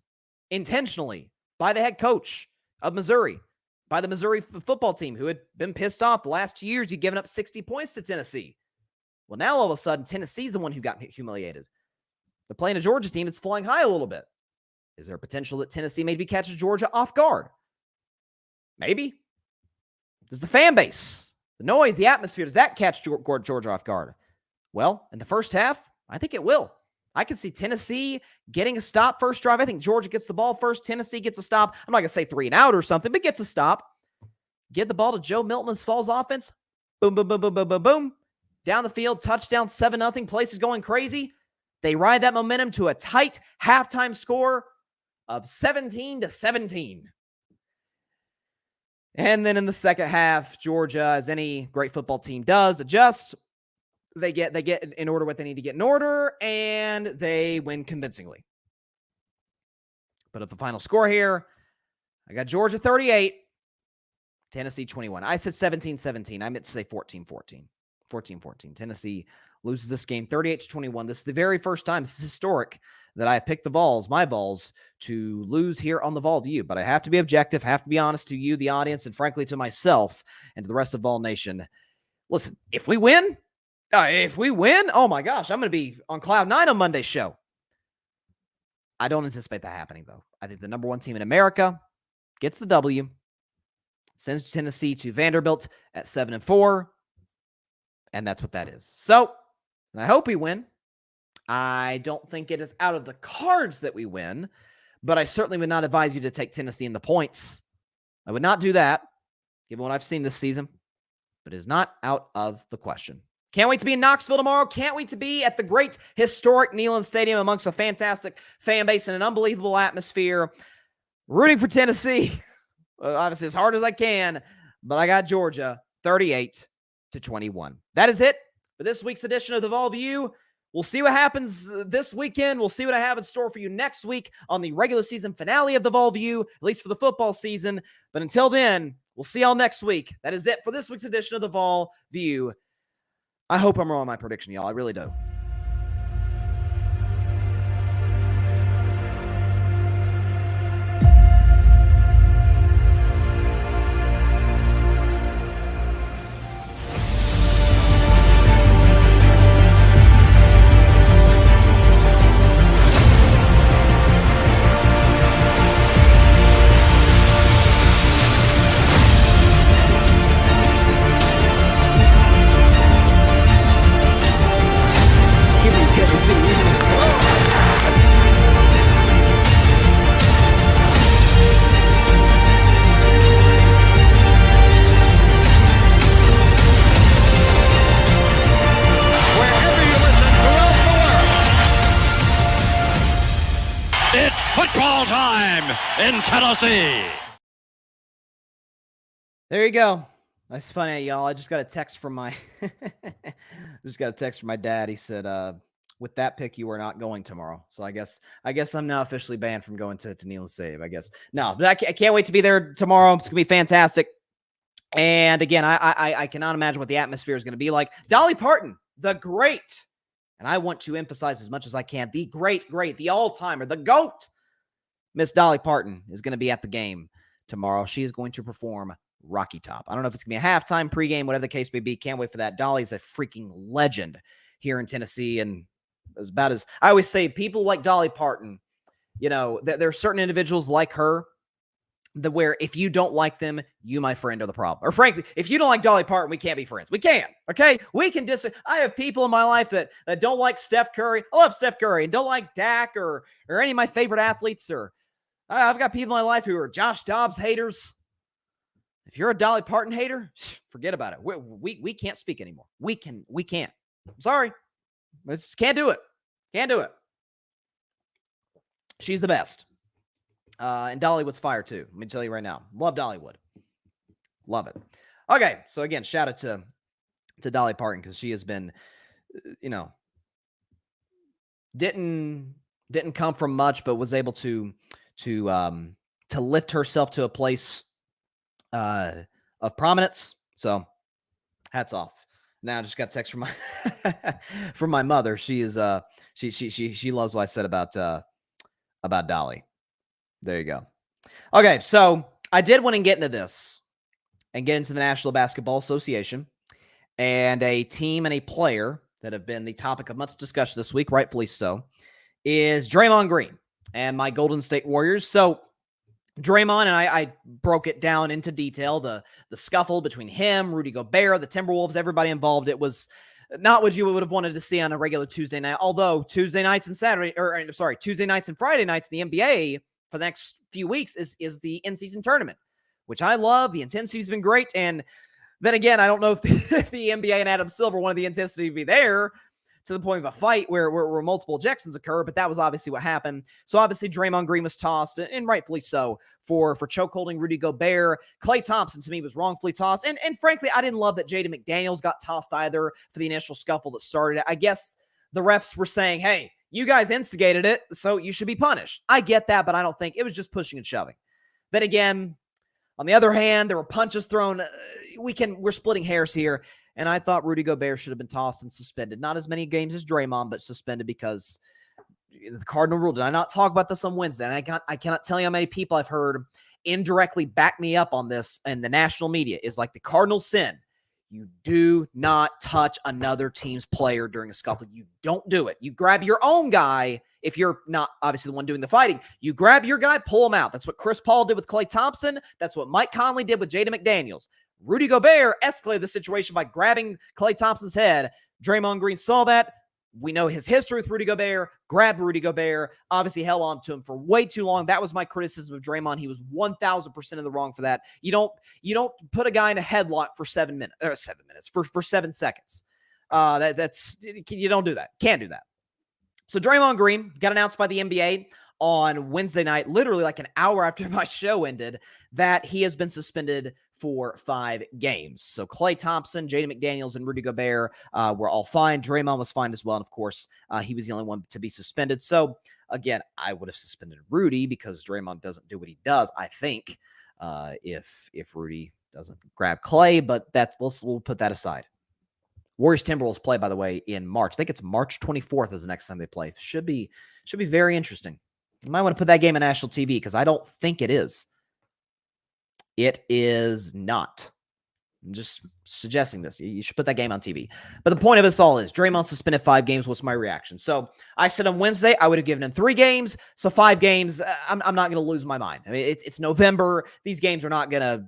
intentionally by the head coach of Missouri, by the Missouri football team, who had been pissed off the last 2 years. He'd given up 60 points to Tennessee. Well, now all of a sudden, Tennessee's the one who got humiliated. They're playing a Georgia team that's flying high a little bit. Is there a potential that Tennessee maybe catches Georgia off guard? Maybe. Does the fan base, the noise, the atmosphere, does that catch Georgia off guard? Well, in the first half, I think it will. I can see Tennessee getting a stop first drive. I think Georgia gets the ball first. Tennessee gets a stop. I'm not going to say 3 and out or something, but gets a stop. Get the ball to Joe Milton and Falls offense. Boom, boom, boom, boom, boom, boom, boom. Down the field, touchdown, 7-0. Place is going crazy. They ride that momentum to a tight halftime score of 17-17. And then in the second half, Georgia, as any great football team does, adjusts. They get in order what they need to get in order, and they win convincingly. But at the final score here, I got Georgia 38, Tennessee 21. I said 17-17. I meant to say 14-14. 14-14. Tennessee loses this game 38-21. This is the very first time, this is historic, that I picked the Vols, my Vols, to lose here on the Vol View. But I have to be objective, have to be honest to you, the audience, and frankly to myself and to the rest of Vol Nation. Listen, if we win, oh my gosh, I'm going to be on cloud 9 on Monday's show. I don't anticipate that happening, though. I think the number 1 team in America gets the W, sends Tennessee to Vanderbilt at 7-4, and that's what that is. So, and I hope we win. I don't think it is out of the cards that we win, but I certainly would not advise you to take Tennessee in the points. I would not do that, given what I've seen this season, but it is not out of the question. Can't wait to be in Knoxville tomorrow. Can't wait to be at the great historic Neyland Stadium amongst a fantastic fan base and an unbelievable atmosphere. Rooting for Tennessee, obviously as hard as I can, but I got Georgia 38-21. That is it for this week's edition of the Vol View. We'll see what happens this weekend. We'll see what I have in store for you next week on the regular season finale of the Vol View, at least for the football season. But until then, we'll see y'all next week. That is it for this week's edition of the Vol View. I hope I'm wrong on my prediction, y'all. I really do. Football time in Tennessee. There you go. That's funny, y'all. I just got a text from my dad. He said, with that pick, you are not going tomorrow. So I guess I'm now officially banned from going to Neyland Stadium, I guess. No, but I can't wait to be there tomorrow. It's going to be fantastic. And again, I cannot imagine what the atmosphere is going to be like. Dolly Parton, the great, and I want to emphasize as much as I can, the great, the all-timer, the GOAT, Miss Dolly Parton is going to be at the game tomorrow. She is going to perform Rocky Top. I don't know if it's going to be a halftime, pregame, whatever the case may be. Can't wait for that. Dolly's a freaking legend here in Tennessee. And as about as I always say, people like Dolly Parton, you know, there are certain individuals like her that where if you don't like them, you, my friend, are the problem. Or frankly, if you don't like Dolly Parton, we can't be friends. We can't. Okay? We can I have people in my life that don't like Steph Curry. I love Steph Curry and don't like Dak or any of my favorite athletes. Or I've got people in my life who are Josh Dobbs haters. If you're a Dolly Parton hater, forget about it. We can't speak anymore. We can't. I'm sorry. We just can't do it. Can't do it. She's the best. And Dollywood's fire too. Let me tell you right now. Love Dollywood. Love it. Okay. So again, shout out to Dolly Parton because she has been, you know, didn't come from much, but was able to lift herself to a place of prominence. So hats off. Now I just got a text from my mother. She is she loves what I said about Dolly. There you go. Okay, so I did want to get into this and get into the National Basketball Association and a team and a player that have been the topic of much discussion this week, rightfully so, is Draymond Green and my Golden State Warriors. So Draymond, and I broke it down into detail, the scuffle between him, Rudy Gobert, the Timberwolves, everybody involved. It was not what you would have wanted to see on a regular Tuesday night, although Tuesday nights and Tuesday nights and Friday nights in the NBA for the next few weeks is the in-season tournament, which I love. The intensity's been great, and then again, I don't know if the NBA and Adam Silver wanted the intensity to be there to the point of a fight where multiple ejections occur, but that was obviously what happened. So obviously Draymond Green was tossed, and rightfully so, for chokeholding Rudy Gobert. Klay Thompson, to me, was wrongfully tossed. And frankly, I didn't love that Jaden McDaniels got tossed either for the initial scuffle that started it. I guess the refs were saying, hey, you guys instigated it, so you should be punished. I get that, but I don't think it was just pushing and shoving. Then again, on the other hand, there were punches thrown. We're splitting hairs here. And I thought Rudy Gobert should have been tossed and suspended. Not as many games as Draymond, but suspended because the Cardinal rule. Did I not talk about this on Wednesday? And I cannot tell you how many people I've heard indirectly back me up on this, and the national media is like the Cardinal sin. You do not touch another team's player during a scuffle. You don't do it. You grab your own guy. If you're not obviously the one doing the fighting, you grab your guy, pull him out. That's what Chris Paul did with Klay Thompson. That's what Mike Conley did with Jaden McDaniels. Rudy Gobert escalated the situation by grabbing Klay Thompson's head. Draymond Green saw that. We know his history with Rudy Gobert, grabbed Rudy Gobert, obviously held on to him for way too long. That was my criticism of Draymond. He was 1,000% in the wrong for that. You don't put a guy in a headlock for 7 minutes, for 7 seconds. You don't do that. Can't do that. So Draymond Green got announced by the NBA on Wednesday night, literally like an hour after my show ended, that he has been suspended for 5 games. So Klay Thompson, Jaden McDaniels, and Rudy Gobert were all fine. Draymond was fine as well. And of course, he was the only one to be suspended. So again, I would have suspended Rudy because Draymond doesn't do what he does, I think, if Rudy doesn't grab Klay, but we'll put that aside. Warriors Timberwolves play, by the way, in March. I think it's March 24th is the next time they play. Should be very interesting. You might want to put that game on national TV because I don't think it is. It is not. I'm just suggesting this. You should put that game on TV. But the point of this all is Draymond suspended 5 games. What's my reaction? So I said on Wednesday I would have given him 3 games. So 5 games, I'm not going to lose my mind. I mean, it's November. These games are not going to.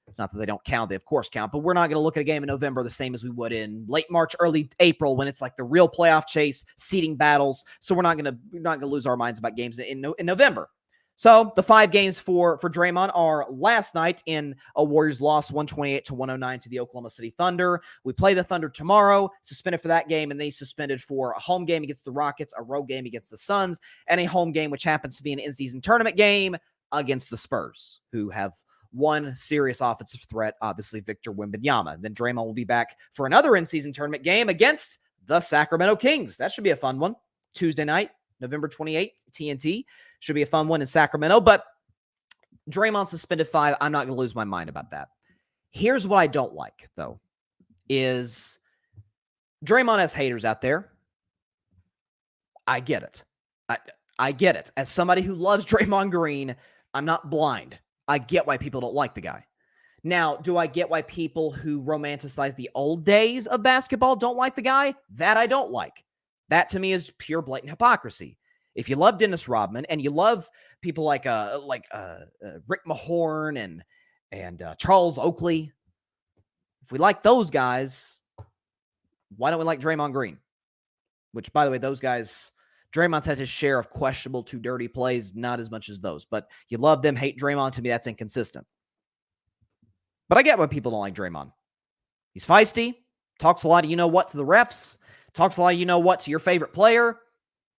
It's not that they don't count. They, of course, count. But we're not going to look at a game in November the same as we would in late March, early April when it's like the real playoff chase, seeding battles. So we're not going to lose our minds about games in November. So the 5 games for Draymond are last night in a Warriors loss, 128-109 to the Oklahoma City Thunder. We play the Thunder tomorrow, suspended for that game, and then he's suspended for a home game against the Rockets, a road game against the Suns, and a home game, which happens to be an in-season tournament game against the Spurs, who have one serious offensive threat, obviously Victor Wembanyama. Then Draymond will be back for another in-season tournament game against the Sacramento Kings. That should be a fun one. Tuesday night, November 28th, TNT. Should be a fun one in Sacramento. But Draymond suspended 5. I'm not going to lose my mind about that. Here's what I don't like, though, is Draymond has haters out there. I get it. I get it. As somebody who loves Draymond Green, I'm not blind. I get why people don't like the guy. Now, do I get why people who romanticize the old days of basketball don't like the guy? That I don't like. That to me is pure blatant hypocrisy. If you love Dennis Rodman and you love people like Rick Mahorn and Charles Oakley, if we like those guys, why don't we like Draymond Green? Which, by the way, those guys, Draymond's had his share of questionable, too dirty plays, not as much as those. But you love them, hate Draymond. To me, that's inconsistent. But I get why people don't like Draymond. He's feisty, talks a lot of you-know-what to the refs, talks a lot of you-know-what to your favorite player,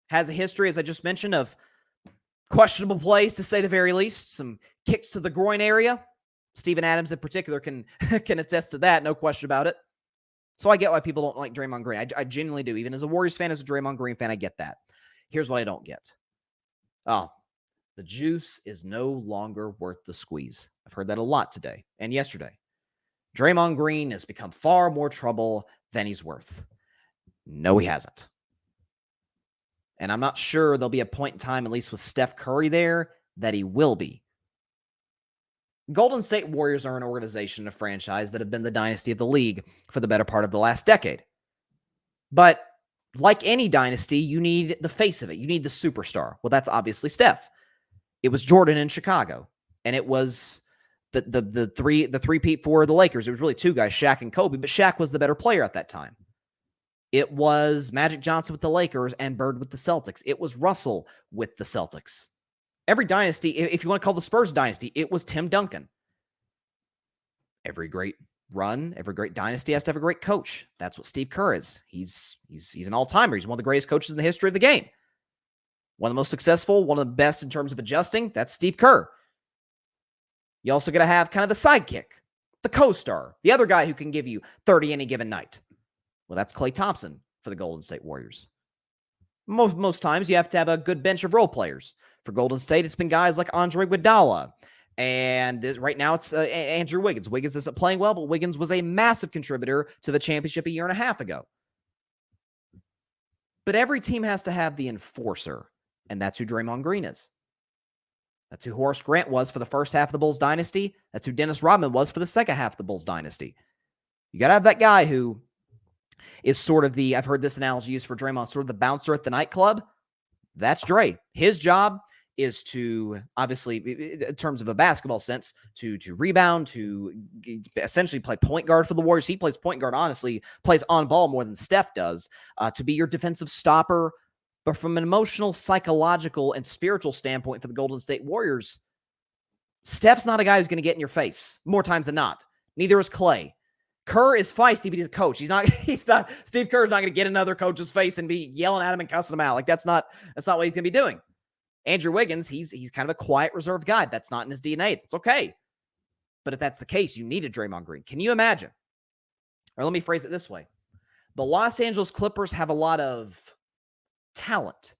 has a history, as I just mentioned, of questionable plays, to say the very least, some kicks to the groin area. Steven Adams in particular can attest to that, no question about it. So I get why people don't like Draymond Green. I genuinely do. Even as a Warriors fan, as a Draymond Green fan, I get that. Here's what I don't get. Oh, the juice is no longer worth the squeeze. I've heard that a lot today and yesterday. Draymond Green has become far more trouble than he's worth. No, he hasn't. And I'm not sure there'll be a point in time, at least with Steph Curry there, that he will be. Golden State Warriors are an organization, a franchise that have been the dynasty of the league for the better part of the last decade. But like any dynasty, you need the face of it. You need the superstar. Well, that's obviously Steph. It was Jordan in Chicago. And it was the three-peat for the Lakers. It was really two guys, Shaq and Kobe, but Shaq was the better player at that time. It was Magic Johnson with the Lakers and Bird with the Celtics. It was Russell with the Celtics. Every dynasty, if you want to call the Spurs dynasty, it was Tim Duncan. Every great run, every great dynasty has to have a great coach. That's what Steve Kerr is. He's an all-timer. He's one of the greatest coaches in the history of the game. One of the most successful, one of the best in terms of adjusting. That's Steve Kerr. You also got to have kind of the sidekick, the co-star, the other guy who can give you 30 any given night. Well, that's Klay Thompson for the Golden State Warriors. Most times you have to have a good bench of role players. For Golden State, it's been guys like Andre Iguodala. And right now it's Andrew Wiggins. Wiggins isn't playing well, but Wiggins was a massive contributor to the championship a year and a half ago. But every team has to have the enforcer, and that's who Draymond Green is. That's who Horace Grant was for the first half of the Bulls dynasty. That's who Dennis Rodman was for the second half of the Bulls dynasty. You got to have that guy who is sort of the, I've heard this analogy used for Draymond, sort of the bouncer at the nightclub. That's Dre. His job is to, obviously, in terms of a basketball sense, to rebound, to essentially play point guard for the Warriors. He plays point guard, honestly, plays on ball more than Steph does, to be your defensive stopper. But from an emotional, psychological, and spiritual standpoint for the Golden State Warriors, Steph's not a guy who's going to get in your face more times than not. Neither is Klay. Kerr is feisty, but he's a coach. Steve Kerr's not going to get in another coach's face and be yelling at him and cussing him out. Like that's not what he's going to be doing. Andrew Wiggins, he's kind of a quiet, reserved guy. That's not in his DNA. It's okay. But if that's the case, you need a Draymond Green. Can you imagine? Or let me phrase it this way. The Los Angeles Clippers have a lot of talent.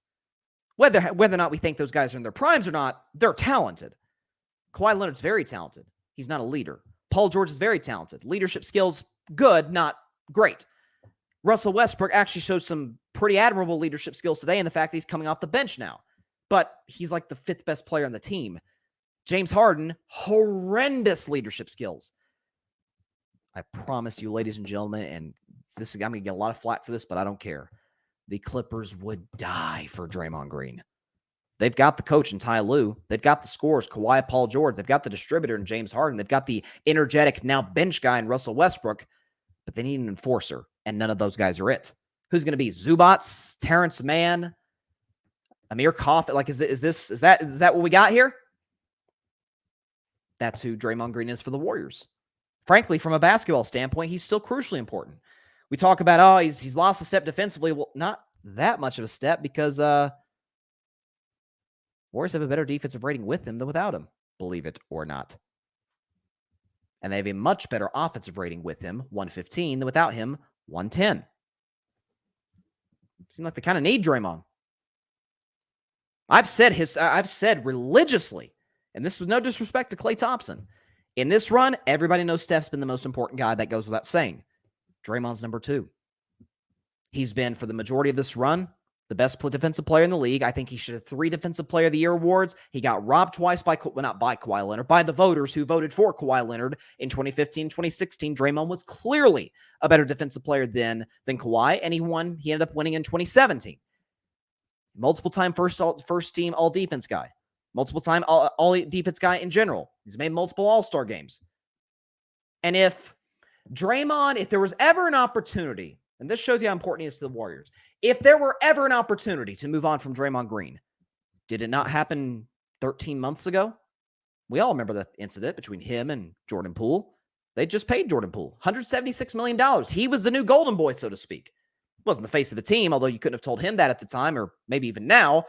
Whether or not we think those guys are in their primes or not, they're talented. Kawhi Leonard's very talented. He's not a leader. Paul George is very talented. Leadership skills, good, not great. Russell Westbrook actually shows some pretty admirable leadership skills today in the fact that he's coming off the bench now. But he's like the fifth best player on the team. James Harden, horrendous leadership skills. I promise you, ladies and gentlemen, and I'm going to get a lot of flack for this, but I don't care. The Clippers would die for Draymond Green. They've got the coach in Ty Lue. They've got the scorers, Kawhi, Paul George. They've got the distributor in James Harden. They've got the energetic, now bench guy in Russell Westbrook. But they need an enforcer, and none of those guys are it. Who's going to be? Zubats, Terrence Mann, Amir Coffey? Like, is that what we got here? That's who Draymond Green is for the Warriors. Frankly, from a basketball standpoint, he's still crucially important. We talk about, he's lost a step defensively. Well, not that much of a step because Warriors have a better defensive rating with him than without him, believe it or not. And they have a much better offensive rating with him, 115, than without him, 110. Seems like they kind of need Draymond. I've said religiously, and this was no disrespect to Klay Thompson. In this run, everybody knows Steph's been the most important guy. That goes without saying. Draymond's number 2. He's been, for the majority of this run, the best defensive player in the league. I think he should have 3 Defensive Player of the Year awards. He got robbed twice not by Kawhi Leonard, by the voters who voted for Kawhi Leonard in 2015, 2016. Draymond was clearly a better defensive player than Kawhi, and he ended up winning in 2017. Multiple time first team all defense guy. Multiple time all defense guy in general. He's made multiple all-star games. And if there was ever an opportunity, and this shows you how important he is to the Warriors, if there were ever an opportunity to move on from Draymond Green, did it not happen 13 months ago? We all remember the incident between him and Jordan Poole. They just paid Jordan Poole $176 million. He was the new golden boy, so to speak. Wasn't the face of the team, although you couldn't have told him that at the time, or maybe even now.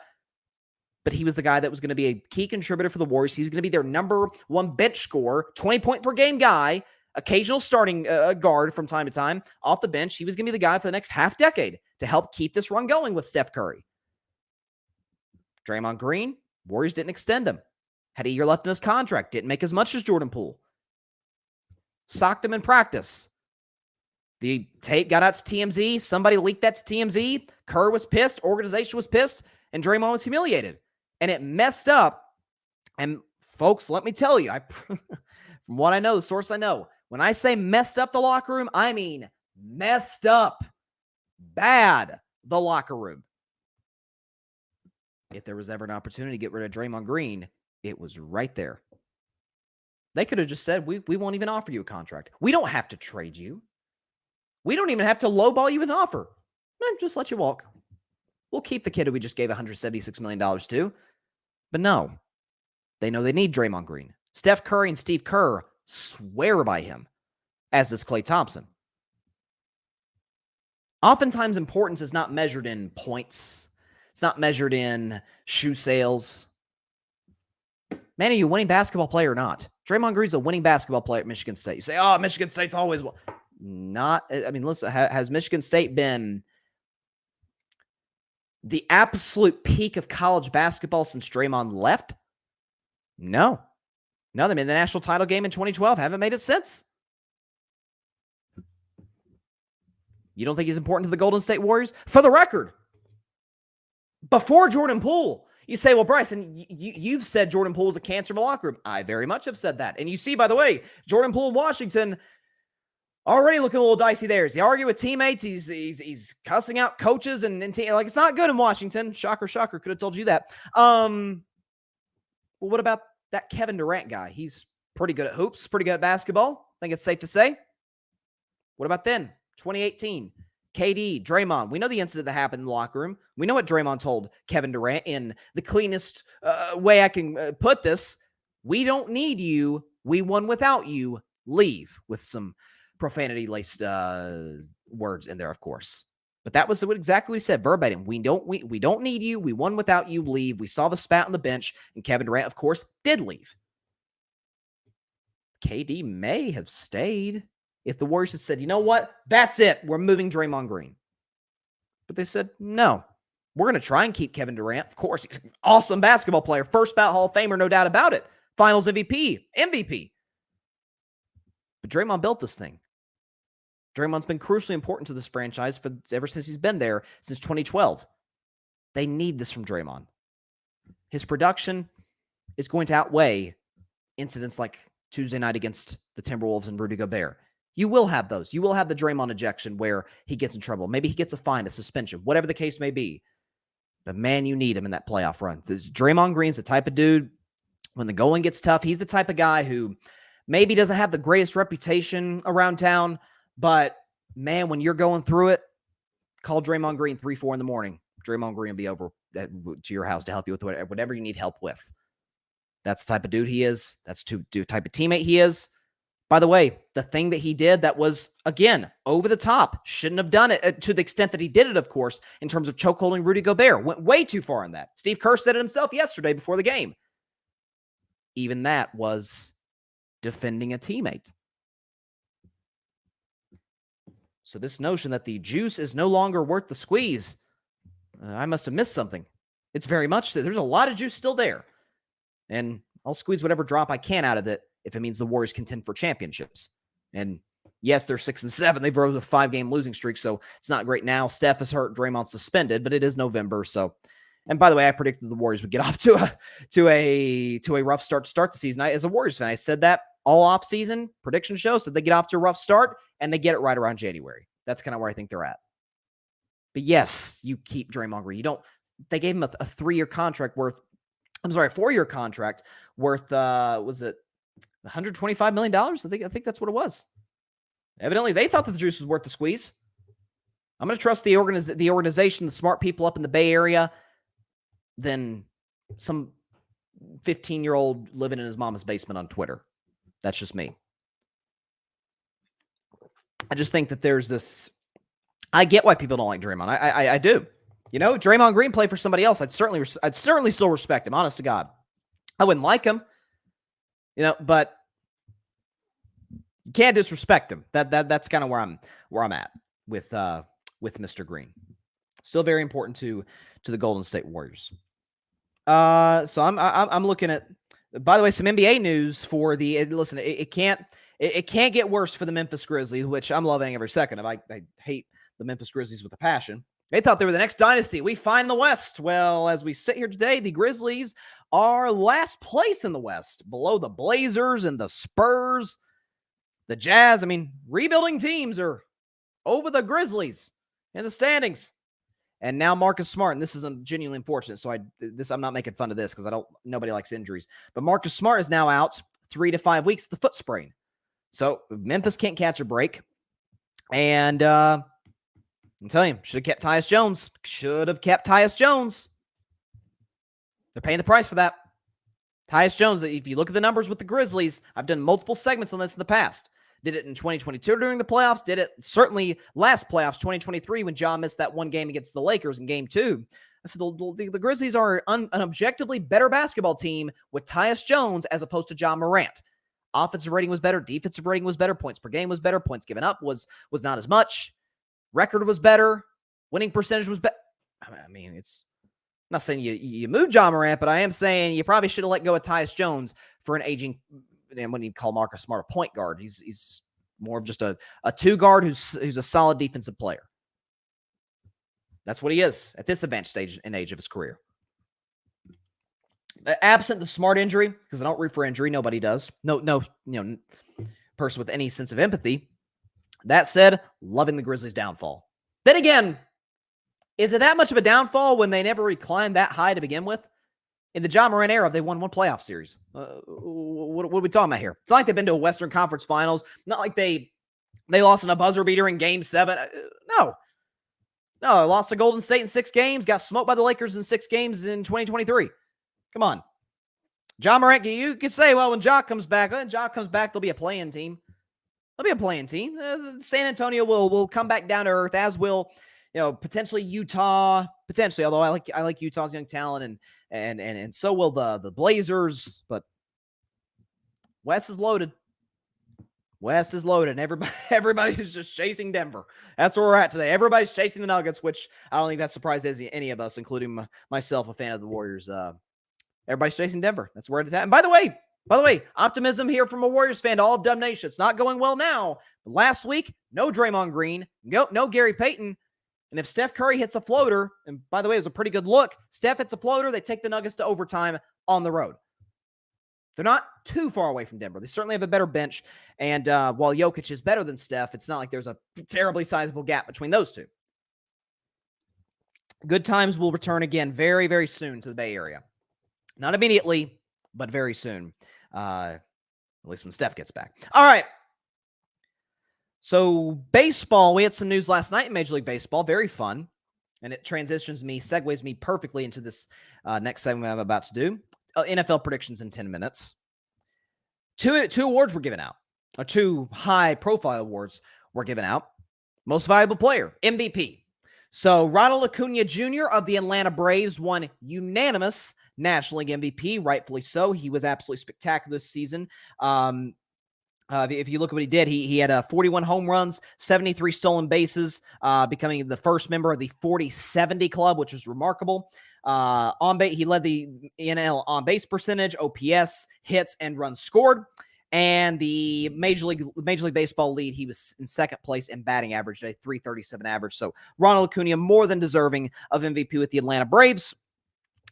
But he was the guy that was going to be a key contributor for the Warriors. He was going to be their number 1 bench scorer, 20-point-per-game guy, occasional starting guard from time to time off the bench. He was going to be the guy for the next half decade to help keep this run going with Steph Curry. Draymond Green, Warriors didn't extend him. Had a year left in his contract. Didn't make as much as Jordan Poole. Socked him in practice. The tape got out to TMZ. Somebody leaked that to TMZ. Kerr was pissed. Organization was pissed. And Draymond was humiliated. And it messed up. And folks, let me tell you, from what I know, the source I know, when I say messed up the locker room, I mean messed up. Bad the locker room. If there was ever an opportunity to get rid of Draymond Green, it was right there. They could have just said, we won't even offer you a contract. We don't have to trade you. We don't even have to lowball you with an offer. Just let you walk. We'll keep the kid who we just gave $176 million to. But no, they know they need Draymond Green. Steph Curry and Steve Kerr swear by him, as does Klay Thompson. Oftentimes, importance is not measured in points. It's not measured in shoe sales. Man, are you a winning basketball player or not? Draymond Green's a winning basketball player at Michigan State. You say, oh, Michigan State's always won. Listen, has Michigan State been the absolute peak of college basketball since Draymond left? No. No, they made the national title game in 2012. Haven't made it since. You don't think he's important to the Golden State Warriors? For the record, before Jordan Poole, you say, well, Bryson, you've said Jordan Poole is a cancer in the locker room. I very much have said that. And you see, by the way, Jordan Poole in Washington already looking a little dicey there. Is he arguing with teammates? He's cussing out coaches and like, it's not good in Washington. Shocker, shocker. Could have told you that. Well, what about that Kevin Durant guy? He's pretty good at hoops, pretty good at basketball. I think it's safe to say. What about then? 2018, KD, Draymond. We know the incident that happened in the locker room. We know what Draymond told Kevin Durant in the cleanest way I can put this. We don't need you. We won without you. Leave, with some profanity-laced words in there, of course. But that was exactly what he said, verbatim. We don't need you. We won without you. Leave. We saw the spat on the bench, and Kevin Durant, of course, did leave. KD may have stayed if the Warriors had said, you know what? That's it. We're moving Draymond Green. But they said, no. We're going to try and keep Kevin Durant. Of course, he's an awesome basketball player. First ballot Hall of Famer, no doubt about it. Finals MVP. But Draymond built this thing. Draymond's been crucially important to this franchise ever since he's been there, since 2012. They need this from Draymond. His production is going to outweigh incidents like Tuesday night against the Timberwolves and Rudy Gobert. You will have those. You will have the Draymond ejection where he gets in trouble. Maybe he gets a fine, a suspension, whatever the case may be. But man, you need him in that playoff run. Draymond Green's the type of dude, when the going gets tough, he's the type of guy who maybe doesn't have the greatest reputation around town, but man, when you're going through it, call Draymond Green 3-4 in the morning. Draymond Green will be over to your house to help you with whatever you need help with. That's the type of dude he is. That's the type of teammate he is. By the way, the thing that he did that was, again, over the top, shouldn't have done it to the extent that he did it, of course, in terms of chokeholding Rudy Gobert. Went way too far in that. Steve Kerr said it himself yesterday before the game. Even that was defending a teammate. So this notion that the juice is no longer worth the squeeze, I must have missed something. It's very much that there's a lot of juice still there. And I'll squeeze whatever drop I can out of it if it means the Warriors contend for championships. And yes, they're 6-7. They've rode a 5-game losing streak, so it's not great now. Steph is hurt, Draymond's suspended, but it is November. So, and by the way, I predicted the Warriors would get off to a rough start to start the season. As a Warriors fan, I said that all off season prediction show, so they get off to a rough start and they get it right around January. That's kind of where I think they're at. But yes, you keep Draymond Green. They gave him a 4-year contract worth, was it $125 million? I think that's what it was. Evidently, they thought that the juice was worth the squeeze. I'm going to trust the organization, the smart people up in the Bay Area, than some 15-year-old living in his mama's basement on Twitter. That's just me. I just think that there's this. I get why people don't like Draymond. I do. You know, Draymond Green played for somebody else. I'd certainly still respect him. Honest to God, I wouldn't like him. You know, but you can't disrespect him. That's kind of where I'm at with Mr. Green. Still very important to the Golden State Warriors. So I'm looking at. By the way, some NBA news for the. Listen, it can't get worse for the Memphis Grizzlies, which I'm loving every second of. I hate the Memphis Grizzlies with a passion. They thought they were the next dynasty. We find the West. Well, as we sit here today, the Grizzlies are last place in the West, below the Blazers and the Spurs, the Jazz. I mean, rebuilding teams are over the Grizzlies in the standings. And now Marcus Smart, and this is genuinely unfortunate. So I'm not making fun of this because nobody likes injuries. But Marcus Smart is now out 3 to 5 weeks, the foot sprain. So Memphis can't catch a break. And I'm telling you, should have kept Tyus Jones. Should have kept Tyus Jones. They're paying the price for that. Tyus Jones, if you look at the numbers with the Grizzlies, I've done multiple segments on this in the past. Did it in 2022 during the playoffs. Did it certainly last playoffs, 2023, when Ja missed that one game against the Lakers in game 2. I said the Grizzlies are an objectively better basketball team with Tyus Jones as opposed to Ja Morant. Offensive rating was better. Defensive rating was better. Points per game was better. Points given up was not as much. Record was better. Winning percentage was better. I mean, it's I'm not saying you move Ja Morant, but I am saying you probably should have let go of Tyus Jones for an aging, and when you call Marcus Smart a point guard, he's more of just a 2 guard who's a solid defensive player. That's what he is at this advanced stage and age of his career. Absent the Smart injury, because I don't root for injury, nobody does. No, person with any sense of empathy. That said, loving the Grizzlies' downfall. Then again, is it that much of a downfall when they never reclined that high to begin with? In the Ja Morant era, they won 1 playoff series. What are we talking about here? It's not like they've been to a Western Conference Finals. Not like they lost in a buzzer beater in Game 7. No, they lost to Golden State in 6 games. Got smoked by the Lakers in 6 games in 2023. Come on. Ja Morant, you could say, well, when Ja comes back, there'll be a play-in team. There'll be a play-in team. San Antonio will come back down to earth, as will potentially Utah, although I like Utah's young talent, and so will the Blazers. But West is loaded. And everybody's just chasing Denver. That's where we're at today. Everybody's chasing the Nuggets, which I don't think that surprises any of us, including myself, a fan of the Warriors. Everybody's chasing Denver. That's where it's at. And by the way, optimism here from a Warriors fan to all of Dub Nation. It's not going well now. But last week, no Draymond Green, no Gary Payton. And if Steph Curry hits a floater, and by the way, it was a pretty good look, Steph hits a floater, they take the Nuggets to overtime on the road. They're not too far away from Denver. They certainly have a better bench. And while Jokic is better than Steph, it's not like there's a terribly sizable gap between those two. Good times will return again very, very soon to the Bay Area. Not immediately, but very soon. At least when Steph gets back. All right. So baseball, we had some news last night in Major League Baseball. Very fun. And it segues me perfectly into this next segment I'm about to do. NFL predictions in 10 minutes. Two awards were given out. Or 2 high-profile awards were given out. Most Valuable Player, MVP. So Ronald Acuna Jr. of the Atlanta Braves won unanimous National League MVP, rightfully so. He was absolutely spectacular this season. If you look at what he did, he had 41 home runs, 73 stolen bases, becoming the first member of the 40-70 club, which was remarkable. On base, he led the NL on base percentage, OPS, hits, and runs scored. And the Major League Baseball lead, he was in second place in batting average, a .337 average. So Ronald Acuna more than deserving of MVP with the Atlanta Braves.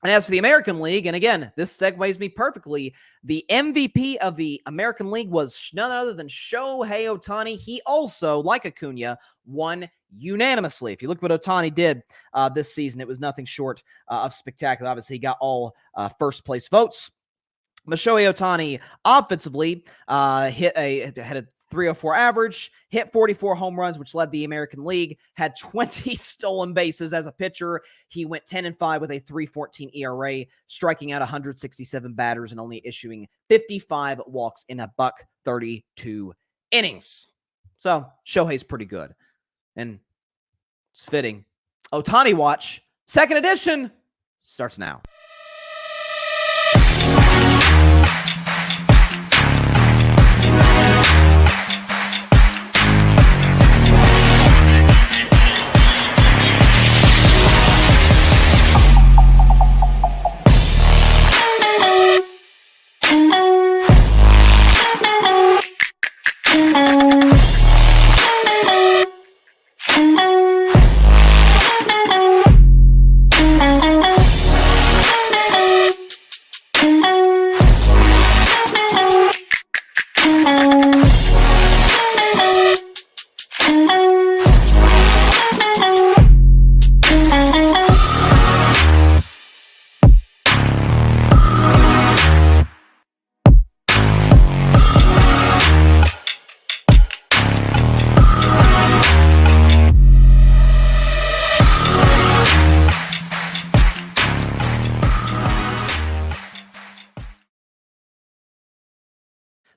And as for the American League, and again, this segues me perfectly, the MVP of the American League was none other than Shohei Ohtani. He also, like Acuna, won unanimously. If you look what Ohtani did this season, it was nothing short of spectacular. Obviously, he got all first-place votes. But Shohei Ohtani offensively had a .304 average, hit 44 home runs, which led the American League, had 20 stolen bases as a pitcher. He went 10-5 with a .314 ERA, striking out 167 batters and only issuing 55 walks in a .32 innings. So Shohei's pretty good. And it's fitting. Ohtani Watch, second edition, starts now.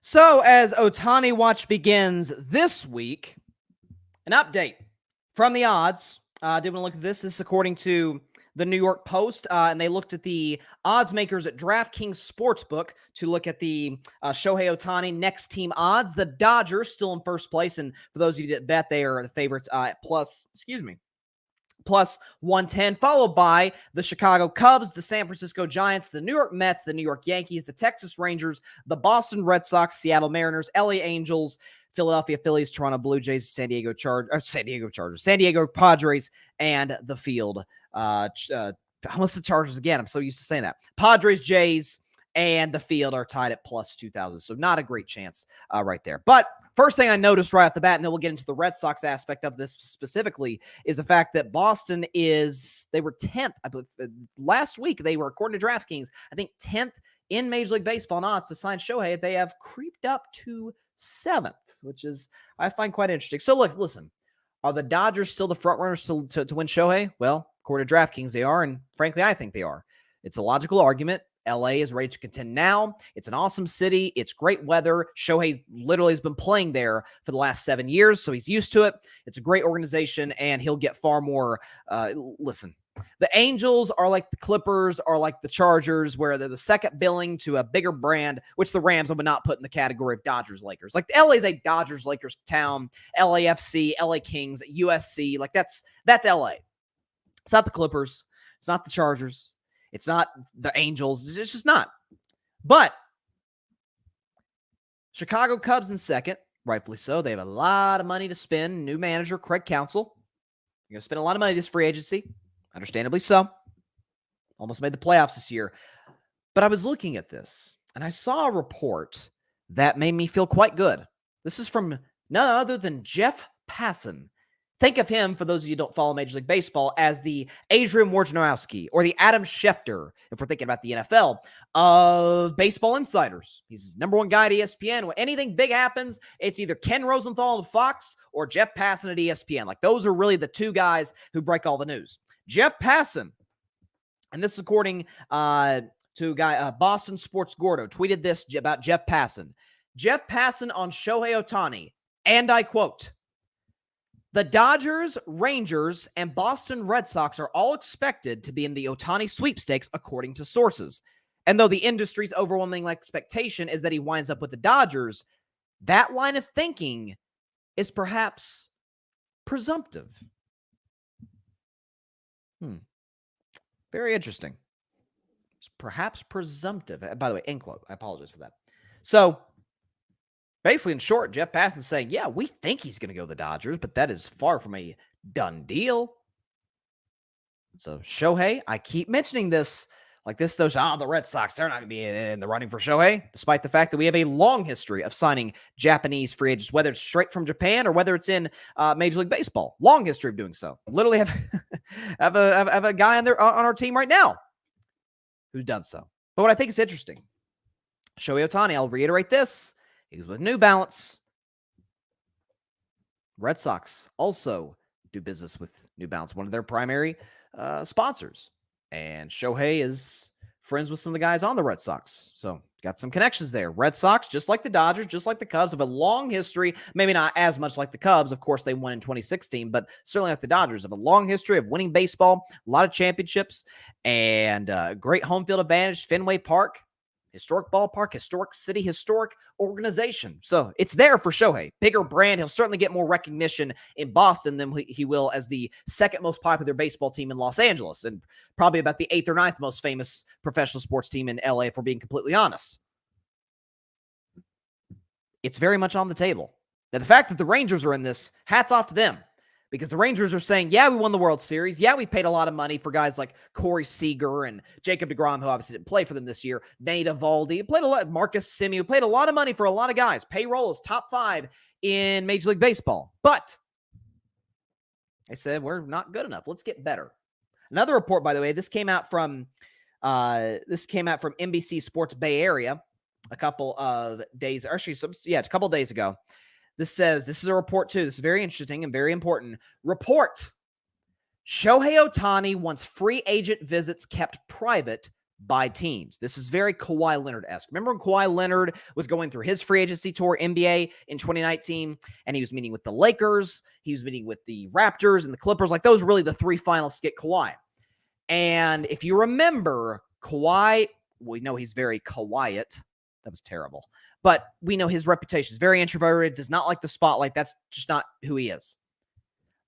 So as Ohtani Watch begins this week, an update from the odds. I did want to look at this. This is according to the New York Post, and they looked at the odds makers at DraftKings Sportsbook to look at the Shohei Ohtani next team odds. The Dodgers still in first place, and for those of you that bet, they are the favorites at plus 110, followed by the Chicago Cubs, the San Francisco Giants, the New York Mets, the New York Yankees, the Texas Rangers, the Boston Red Sox, Seattle Mariners, LA Angels, Philadelphia Phillies, Toronto Blue Jays, San Diego Padres, and the field. I almost said Chargers again. I'm so used to saying that. Padres, Jays, and the field are tied at plus 2,000. So not a great chance right there. But first thing I noticed right off the bat, and then we'll get into the Red Sox aspect of this specifically, is the fact that Boston they were 10th. I believe last week they were, according to DraftKings, I think 10th in Major League Baseball in odds to sign Shohei. They have creeped up to 7th, which is, I find quite interesting. So listen, are the Dodgers still the front runners to win Shohei? Well, according to DraftKings, they are, and frankly, I think they are. It's a logical argument. LA is ready to contend now. It's an awesome city. It's great weather. Shohei literally has been playing there for the last 7 years, so he's used to it. It's a great organization, and he'll get far more. Listen, the Angels are like the Clippers, are like the Chargers, where they're the second billing to a bigger brand, which the Rams would not put in the category of Dodgers Lakers. Like LA is a Dodgers Lakers town. LAFC, LA Kings, USC, like that's LA. It's not the Clippers. It's not the Chargers. It's not the Angels. It's just not. But Chicago Cubs in second, rightfully so. They have a lot of money to spend. New manager, Craig Counsell. You're going to spend a lot of money this free agency. Understandably so. Almost made the playoffs this year. But I was looking at this, and I saw a report that made me feel quite good. This is from none other than Jeff Passan. Think of him, for those of you who don't follow Major League Baseball, as the Adrian Wojnarowski or the Adam Schefter, if we're thinking about the NFL, of baseball insiders. He's number one guy at ESPN. When anything big happens, it's either Ken Rosenthal on Fox or Jeff Passan at ESPN. Like, those are really the two guys who break all the news. Jeff Passan, and this is according to a guy, Boston Sports Gordo, tweeted this about Jeff Passan. Jeff Passan on Shohei Ohtani, and I quote, "The Dodgers, Rangers, and Boston Red Sox are all expected to be in the Ohtani sweepstakes, according to sources. And though the industry's overwhelming expectation is that he winds up with the Dodgers, that line of thinking is perhaps presumptive." Very interesting. It's perhaps presumptive. By the way, end quote. I apologize for that. So, basically, in short, Jeff Passan's saying, yeah, we think he's going to go to the Dodgers, but that is far from a done deal. So, Shohei, I keep mentioning this, like this, the Red Sox, they're not going to be in the running for Shohei, despite the fact that we have a long history of signing Japanese free agents, whether it's straight from Japan or whether it's in Major League Baseball. Long history of doing so. Literally have a guy on our team right now who's done so. But what I think is interesting, Shohei Ohtani, I'll reiterate this, he's with New Balance. Red Sox also do business with New Balance, one of their primary sponsors. And Shohei is friends with some of the guys on the Red Sox. So got some connections there. Red Sox, just like the Dodgers, just like the Cubs, have a long history. Maybe not as much like the Cubs. Of course, they won in 2016, but certainly like the Dodgers, have a long history of winning baseball, a lot of championships, and great home field advantage. Fenway Park, historic ballpark, historic city, historic organization. So it's there for Shohei. Bigger brand. He'll certainly get more recognition in Boston than he will as the second most popular baseball team in Los Angeles, and probably about the 8th or 9th most famous professional sports team in LA, if we're being completely honest. It's very much on the table. Now, the fact that the Rangers are in this, hats off to them. Because the Rangers are saying, yeah, we won the World Series. Yeah, we paid a lot of money for guys like Corey Seager and Jacob deGrom, who obviously didn't play for them this year. Nate Eovaldi played a lot. Marcus Semien played a lot of money for a lot of guys. Payroll is top 5 in Major League Baseball. But they said, we're not good enough. Let's get better. Another report, by the way, this came out from NBC Sports Bay Area a couple of days ago. This says, this is a report too. This is very interesting and very important. Report: Shohei Ohtani wants free agent visits kept private by teams. This is very Kawhi Leonard-esque. Remember when Kawhi Leonard was going through his free agency tour, NBA, in 2019, and he was meeting with the Lakers, he was meeting with the Raptors and the Clippers. Like, those were really the three finalists to get Kawhi. And if you remember, Kawhi, we know he's very quiet. That was terrible. But we know his reputation is very introverted, does not like the spotlight. That's just not who he is.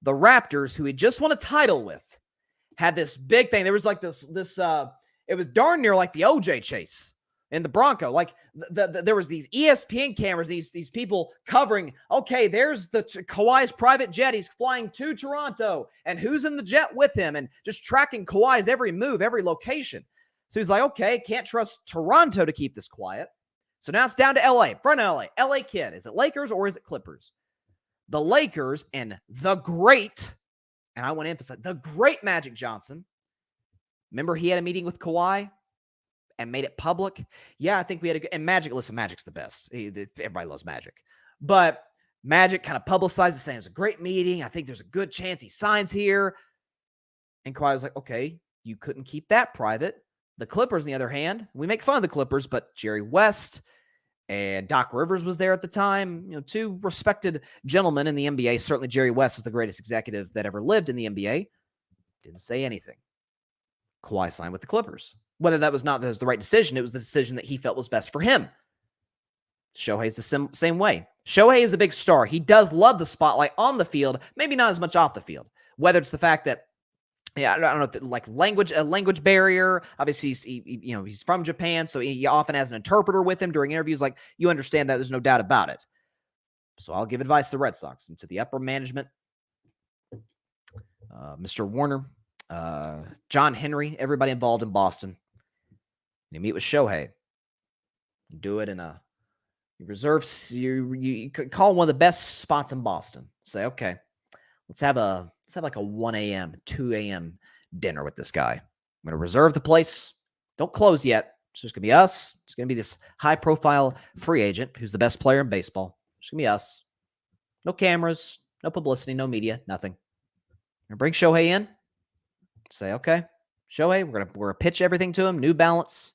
The Raptors, who he just won a title with, had this big thing. There was like this it was darn near like the OJ chase in the Bronco. Like there was these ESPN cameras, these people covering, okay, there's Kawhi's private jet. He's flying to Toronto, and who's in the jet with him, and just tracking Kawhi's every move, every location. So he's like, okay, can't trust Toronto to keep this quiet. So now it's down to LA, front of LA. LA kid. Is it Lakers or is it Clippers? The Lakers and the great, and I want to emphasize, the great Magic Johnson. Remember he had a meeting with Kawhi and made it public? Yeah, I think we had a good, and Magic, listen, Magic's the best. Everybody loves Magic. But Magic kind of publicized it, saying it was a great meeting. I think there's a good chance he signs here. And Kawhi was like, okay, you couldn't keep that private. The Clippers, on the other hand, we make fun of the Clippers, but Jerry West and Doc Rivers was there at the time. Two respected gentlemen in the NBA. Certainly Jerry West is the greatest executive that ever lived in the NBA. Didn't say anything. Kawhi signed with the Clippers. Whether that was the right decision, it was the decision that he felt was best for him. Shohei's the same way. Shohei is a big star. He does love the spotlight on the field, maybe not as much off the field. Whether it's the fact that, I don't know, like a language barrier. Obviously, he's from Japan, so he often has an interpreter with him during interviews. Like, you understand that, there's no doubt about it. So I'll give advice to the Red Sox and to the upper management, Mr. Warner, John Henry, everybody involved in Boston. You meet with Shohei. Do it in you call one of the best spots in Boston. Say, okay, let's have like a 1 a.m., 2 a.m. dinner with this guy. I'm going to reserve the place. Don't close yet. It's just going to be us. It's going to be this high-profile free agent who's the best player in baseball. It's going to be us. No cameras, no publicity, no media, nothing. We're going to bring Shohei in. Say, okay, Shohei, we're gonna pitch everything to him. New Balance,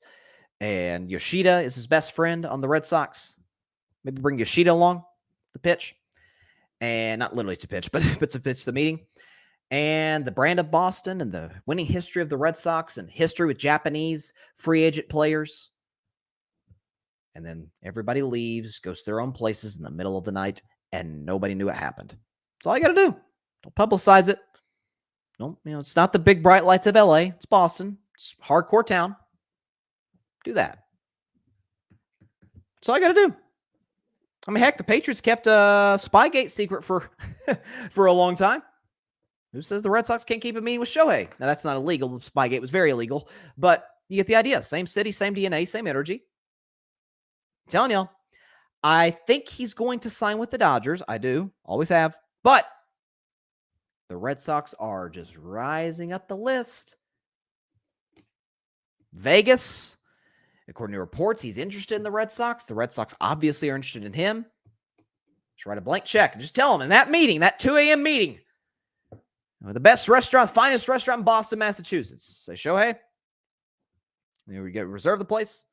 and Yoshida is his best friend on the Red Sox. Maybe bring Yoshida along to pitch, and not literally to pitch, but to pitch the meeting. And the brand of Boston and the winning history of the Red Sox and history with Japanese free agent players. And then everybody leaves, goes to their own places in the middle of the night, and nobody knew what happened. That's all you got to do. Don't publicize it. No, it's not the big bright lights of LA. It's Boston. It's a hardcore town. Do that. That's all I got to do. I mean, heck, the Patriots kept a Spygate secret for a long time. Who says the Red Sox can't keep a meeting with Shohei? Now, that's not illegal. The Spygate was very illegal. But you get the idea. Same city, same DNA, same energy. I'm telling y'all, I think he's going to sign with the Dodgers. I do. Always have. But the Red Sox are just rising up the list. Vegas, according to reports, he's interested in the Red Sox. The Red Sox obviously are interested in him. Just write a blank check and just tell him in that meeting, that 2 a.m. meeting, the best restaurant, finest restaurant in Boston, Massachusetts. Say, Shohei, we get reserve the place.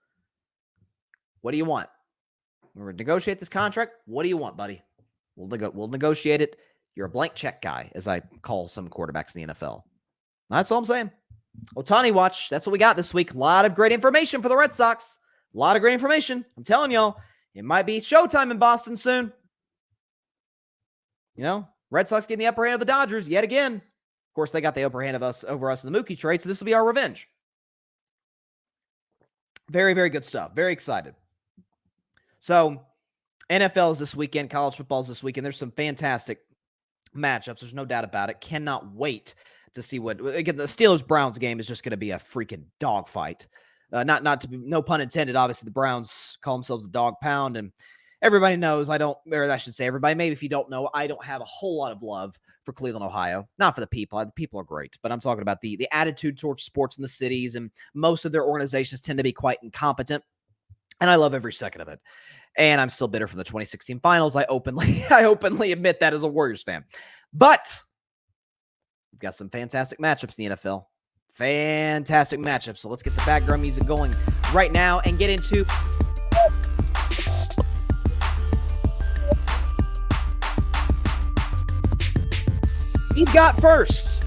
What do you want? We're going to negotiate this contract. What do you want, buddy? We'll negotiate it. You're a blank check guy, as I call some quarterbacks in the NFL. That's all I'm saying. Ohtani watch. That's what we got this week. A lot of great information for the Red Sox. A lot of great information. I'm telling y'all, it might be showtime in Boston soon. Red Sox getting the upper hand of the Dodgers yet again. Of course, they got the upper hand of us over us in the Mookie trade, so this will be our revenge. Very, very good stuff. Very excited. So, NFL is this weekend. College football is this weekend. There's some fantastic matchups. There's no doubt about it. Cannot wait to see again, the Steelers-Browns game is just going to be a freaking dogfight. No pun intended. Obviously, the Browns call themselves the dog pound, and everybody knows everybody, maybe if you don't know, I don't have a whole lot of love for Cleveland, Ohio. Not for the people. The people are great, but I'm talking about the attitude towards sports in the cities, and most of their organizations tend to be quite incompetent, and I love every second of it. And I'm still bitter from the 2016 finals. I openly admit that as a Warriors fan. But we've got some fantastic matchups in the NFL. Fantastic matchup. So let's get the background music going right now and get into we've got first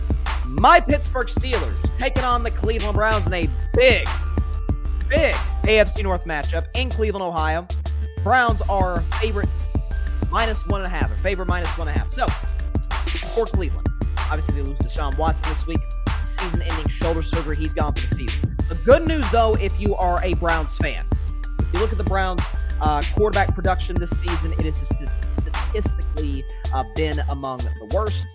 my Pittsburgh Steelers taking on the Cleveland Browns in a big AFC North matchup in Cleveland, Ohio. Browns are favorites -1.5, or favorite -1.5. So, for Cleveland, obviously they lose Deshaun Watson this week. Season-ending shoulder surgery, he's gone for the season. The good news, though, if you are a Browns fan, if you look at the Browns' quarterback production this season, it has statistically been among the worst.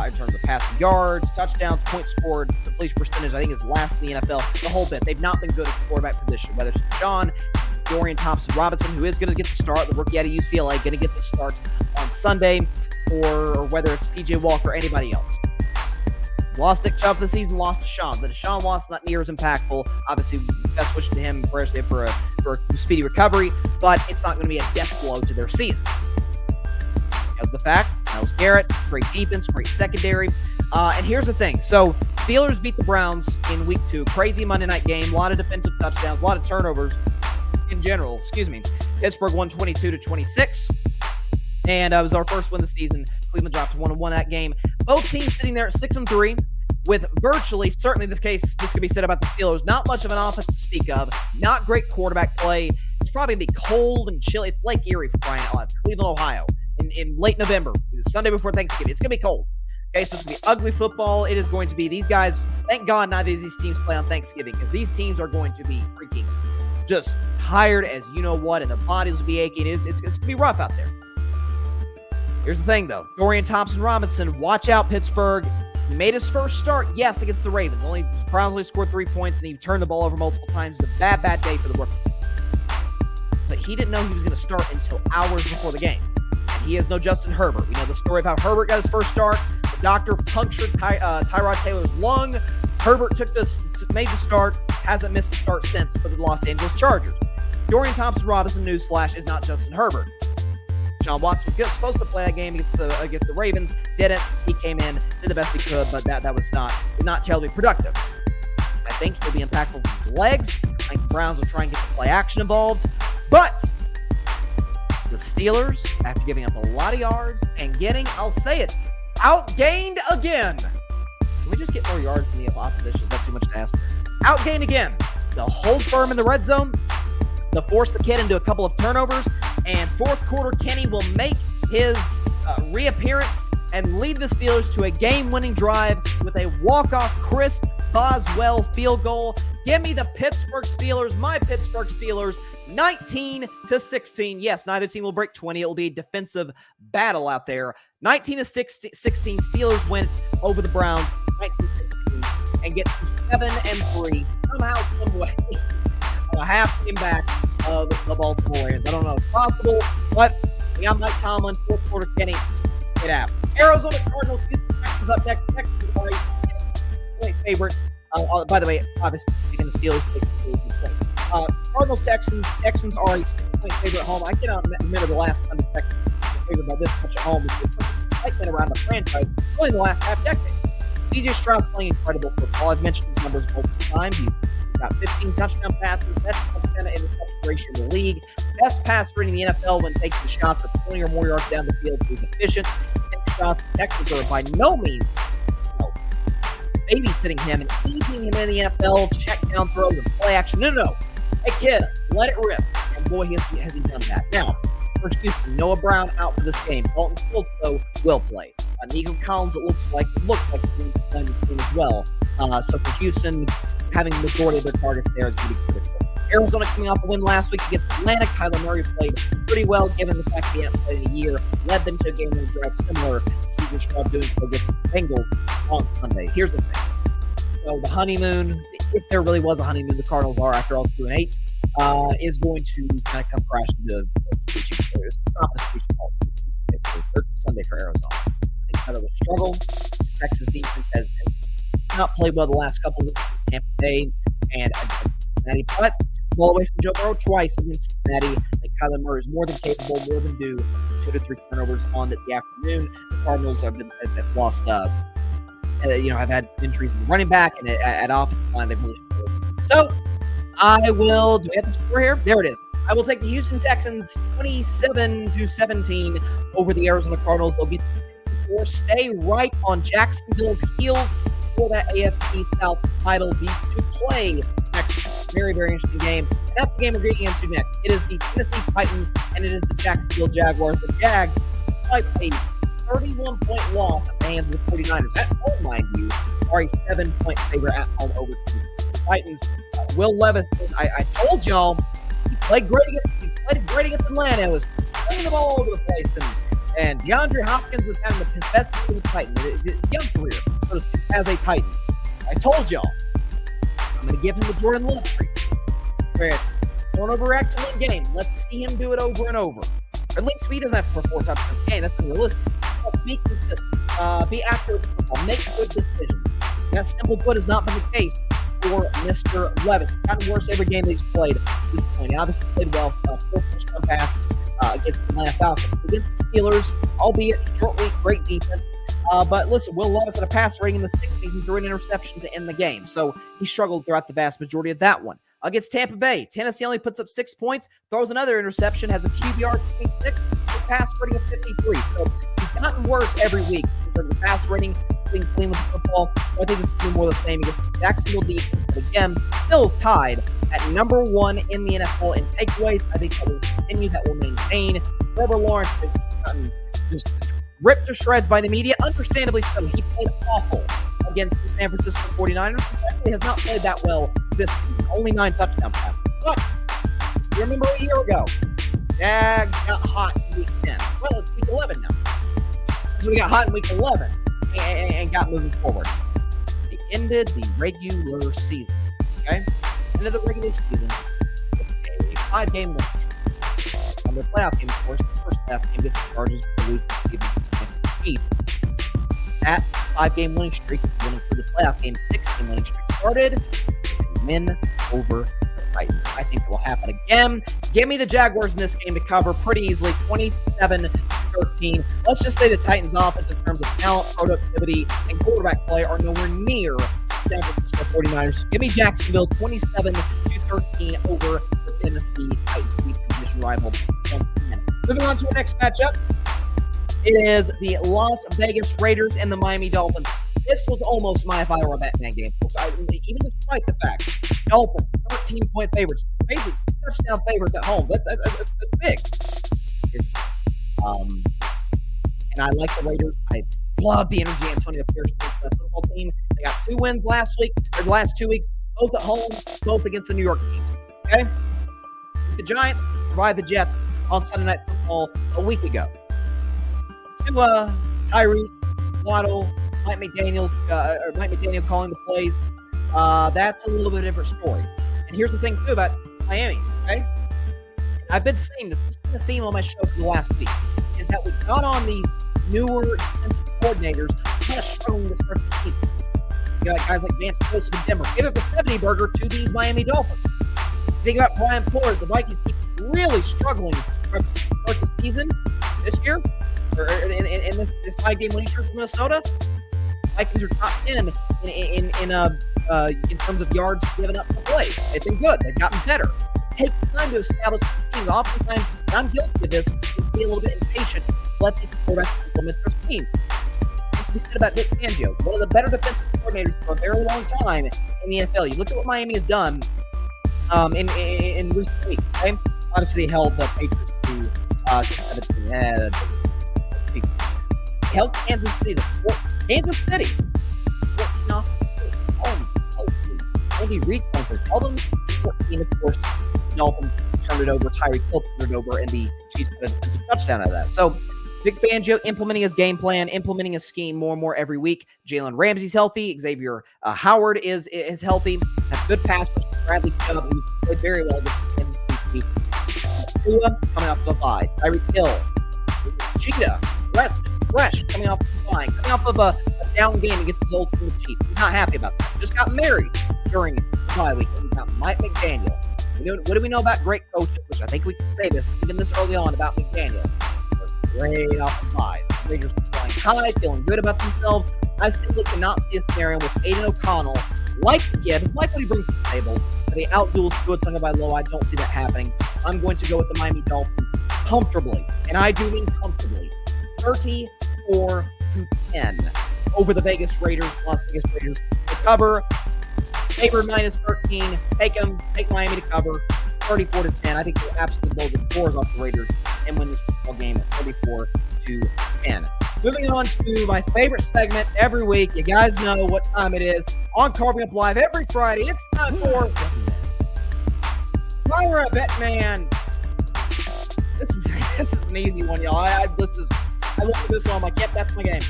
In terms of passing yards, touchdowns, points scored, completion percentage, I think is last in the NFL, the whole bit. They've not been good at the quarterback position, whether it's John, Dorian Thompson-Robinson, who is going to get the start, the rookie out of UCLA, going to get the start on Sunday, or whether it's P.J. Walker or anybody else. Lost Nick Chubb for the season, lost Deshaun. The Deshaun loss not near as impactful. Obviously, best wishes to him for a speedy recovery, but it's not going to be a death blow to their season. That's the fact. Myles Garrett, great defense, great secondary. And here's the thing. So, Steelers beat the Browns in week 2. Crazy Monday night game. A lot of defensive touchdowns, a lot of turnovers in general. Pittsburgh won 22-26. And it was our first win of the season. Cleveland dropped 1-1 that game. Both teams sitting there at 6-3 with virtually, certainly this could be said about the Steelers, not much of an offense to speak of. Not great quarterback play. It's probably going to be cold and chilly. It's Lake Erie for crying out loud. It's Cleveland, Ohio. In late November, Sunday before Thanksgiving. It's going to be cold. Okay, so it's going to be ugly football. It is going to be these guys. Thank God neither of these teams play on Thanksgiving, because these teams are going to be freaking just tired as you know what, and their bodies will be aching. It's going to be rough out there. Here's the thing, though. Dorian Thompson-Robinson, watch out, Pittsburgh. He made his first start, yes, against the Ravens. Browns only scored 3 points, and he turned the ball over multiple times. It's a bad day for the rookie. But he didn't know he was going to start until hours before the game. He is no Justin Herbert. We know the story of how Herbert got his first start. The doctor punctured Tyrod Taylor's lung. Herbert made the start, hasn't missed a start since for the Los Angeles Chargers. Dorian Thompson-Robinson, newsflash, is not Justin Herbert. John Watson was supposed to play that game against the Ravens. Didn't. He came in, did the best he could, but that was not terribly productive. I think he'll be impactful with his legs. I think the Browns will try and get the play action involved. But the Steelers, after giving up a lot of yards and getting, I'll say it, outgained again. Can we just get more yards from the opposition? Is that too much to ask? Outgained again. They'll hold firm in the red zone. They'll force the kid into a couple of turnovers. And fourth quarter, Kenny will make his reappearance and lead the Steelers to a game-winning drive with a walk-off Chris Boswell field goal. Give me the Pittsburgh Steelers, my Pittsburgh Steelers, 19-16. Yes, neither team will break 20. It will be a defensive battle out there. 19-16, Steelers win over the Browns, 19-16, and get to 7-3 somehow, some way. A half game back of the Baltimore Ravens. I don't know if it's possible, but we got Mike Tomlin, fourth quarter, Kenny. Get out. Arizona Cardinals, Houston Texans up next. Texans are favorites. By the way, obviously, the Steelers. Cardinals, Texans are a 6-point favorite at home. I cannot remember the last time the Texans were favored by this much at home. It's just excitement around the franchise, really in the last half decade. DJ Stroud's playing incredible football. I've mentioned his numbers multiple times. He's got 15 touchdown passes, best touchdown interception ratio in the league, best pass rating in the NFL when taking the shots at 20 or more yards down the field. He's efficient. Shots. The Texans are by no means babysitting him and eating him in the NFL, check down throws and play action. No. Hey, kid, let it rip. And boy, has he done that. Now, for Houston, Noah Brown out for this game. Dalton Schultz, though, will play. Nico Collins, it looks like he's playing this game as well. So for Houston, having the majority of their targets there is going to be critical. Arizona coming off a win last week against Atlanta. Kyler Murray played pretty well given the fact that he hadn't played in a year. Led them to a game-winning drive similar to CJ Stroud doing so against the Bengals on Sunday. Here's the thing. So the honeymoon, if there really was a honeymoon, the Cardinals are, after all, 2-8, is going to kind of come crashing to Sunday for Arizona. I think Kyler will struggle. The Texas defense has not played well the last couple of weeks with Tampa Bay and Cincinnati, but ball away from Joe Burrow twice against Cincinnati. I think Kyler Murray is more than capable, more than due. 2 to 3 turnovers on the afternoon. The Cardinals have lost have had some injuries in the running back and at offensive line. They've really struggled. So I will. Do we have the score here? There it is. I will take the Houston Texans 27-17 over the Arizona Cardinals. They'll beat the 64. Stay right on Jacksonville's heels for that AFC South title to play next. Very, very interesting game. And that's the game we're getting into next. It is the Tennessee Titans and it is the Jacksonville Jaguars. The Jags fight a 31-point loss at the hands of the 49ers. At home, mind you, are a 7-point favorite at home over the Titans. Will Levis, I told y'all, he played great against Atlanta. It was throwing the ball all over the place, and DeAndre Hopkins was having his best game as a Titan. His young career as a Titan. I told y'all, I'm going to give him the Jordan Love treat. Where don't overreact to one game. Let's see him do it over and over. Or at least he doesn't have to score 4 touchdowns a game. That's unrealistic. But be consistent. Be accurate. Make good decisions. That simple put has not been the case for Mr. Levis. It's gotten worse every game that he's played. He obviously played well. 4 touchdown pass against the Atlanta Falcons. Against the Steelers, albeit short week, great defense. But listen, Will Levis had a pass rating in the 60s and threw an interception to end the game. So he struggled throughout the vast majority of that one. Against Tampa Bay, Tennessee only puts up 6 points, throws another interception, has a QBR 26, a pass rating of 53. So he's gotten worse every week in terms of pass rating, being clean with the football. I think it's going to be more the same against the Jacksonville defense. But again, Bill's tied at number 1 in the NFL in takeaways. I think that will continue, that will maintain. Trevor Lawrence has gotten just ripped to shreds by the media. Understandably so. He played awful against the San Francisco 49ers. He has not played that well this season. Only 9 touchdown passes. But you remember a year ago, Jags got hot in week 10. Well, it's week 11 now. So we got hot in week 11 and got moving forward. They ended the regular season. Okay? Ended the regular season with a 5-game win streak. On their playoff game, of course, the first playoff game against the Chargers, the losing team. That 5-game winning streak, winning for the playoff game, 6-game winning streak started, and win over the Titans. I think it will happen again. Give me the Jaguars in this game to cover pretty easily, 27-13. Let's just say the Titans' offense in terms of talent, productivity, and quarterback play are nowhere near San Francisco 49ers. Give me Jacksonville 27-13 over the Tennessee Titans, division rival. Moving on to our next matchup. It is the Las Vegas Raiders and the Miami Dolphins. This was almost my if I were a Bettin Man game, folks. Even despite the fact, Dolphins, 13-point favorites, basically touchdown favorites at home. That's big. And I like the Raiders. I love the energy Antonio Pierce brings to that football team. They got 2 wins last week, or the last 2 weeks, both at home, both against the New York teams. Okay? The Giants survived the Jets on Sunday Night Football a week ago. Tyreek, Waddle, Mike McDaniel calling the plays. That's a little bit different story. And here's the thing too about Miami. Okay, I've been saying this. This has been the theme on my show for the last week. Is that we got on these newer defensive coordinators kind of struggling to start the season. You got guys like Vance Joseph in Denver. Give up the 70 burger to these Miami Dolphins. Think about Brian Flores. The Vikings keep really struggling to start the season this year. In this 5-game winning streak for Minnesota, Vikings are top 10 in terms of yards given up per play. They've been good. They've gotten better. It takes time to establish these teams. Oftentimes, and I'm guilty of this, to be a little bit impatient. Let these quarterbacks implement their scheme. We said about Vic Fangio, one of the better defensive coordinators for a very long time in the NFL. You look at what Miami has done in recent weeks. Okay? Obviously, they held the Patriots to 17. Held Kansas City to 14 off. Andy Reid held them 14. Of course, the Dolphins turned it over. Tyreek Hill turned it over, and the Chiefs got a defensive touchdown out of that. So, Vic Fangio implementing his game plan, implementing his scheme more and more every week. Jalen Ramsey's healthy. Xavier Howard is healthy. Have good pass rush. Bradley Chubb, who played very well against Kansas City. Tua coming off the bye. Tyreek Hill. Cheetah. Fresh, coming off of a down game against his old team Chiefs. He's not happy about that. Just got married during the bye week. We got Mike McDaniel. What do we know about great coaches? Which I think we can say this even this early on about McDaniel. Great off the bye. The Raiders flying high, feeling good about themselves. I simply cannot see a scenario with Aiden O'Connell, like the kid, like what he brings to the table, but he outduels Tua Tagovailoa. I don't see that happening. I'm going to go with the Miami Dolphins comfortably, and I do mean comfortably, 34-10 over the Vegas Raiders, Las Vegas Raiders to cover. Favored -13. Take Miami to cover. 34-10. I think they'll absolutely blow the doors off the Raiders and win this football game at 34-10. Moving on to my favorite segment every week. You guys know what time it is on Carving Up Live every Friday. It's time for If I Were a Bet Man. This is an easy one, y'all. I look at this one, I'm like, yep, that's my game.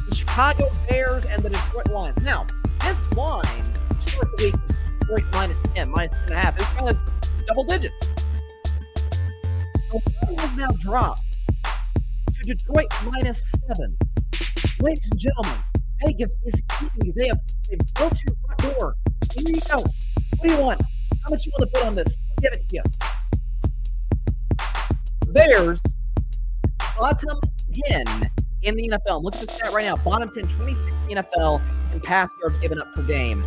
The Chicago Bears and the Detroit Lions. Now, this line, start the week, was Detroit -10, -10.5. It was kind of double digits. The line has now dropped to Detroit -7. Ladies and gentlemen, Vegas is keeping you. They've broke your front door. Here you go. What do you want? How much you want to put on this? I'll give it to you. The Bears, bottom 10 in the NFL. Look at the stat right now. Bottom 10, 26 in the NFL in pass yards given up per game.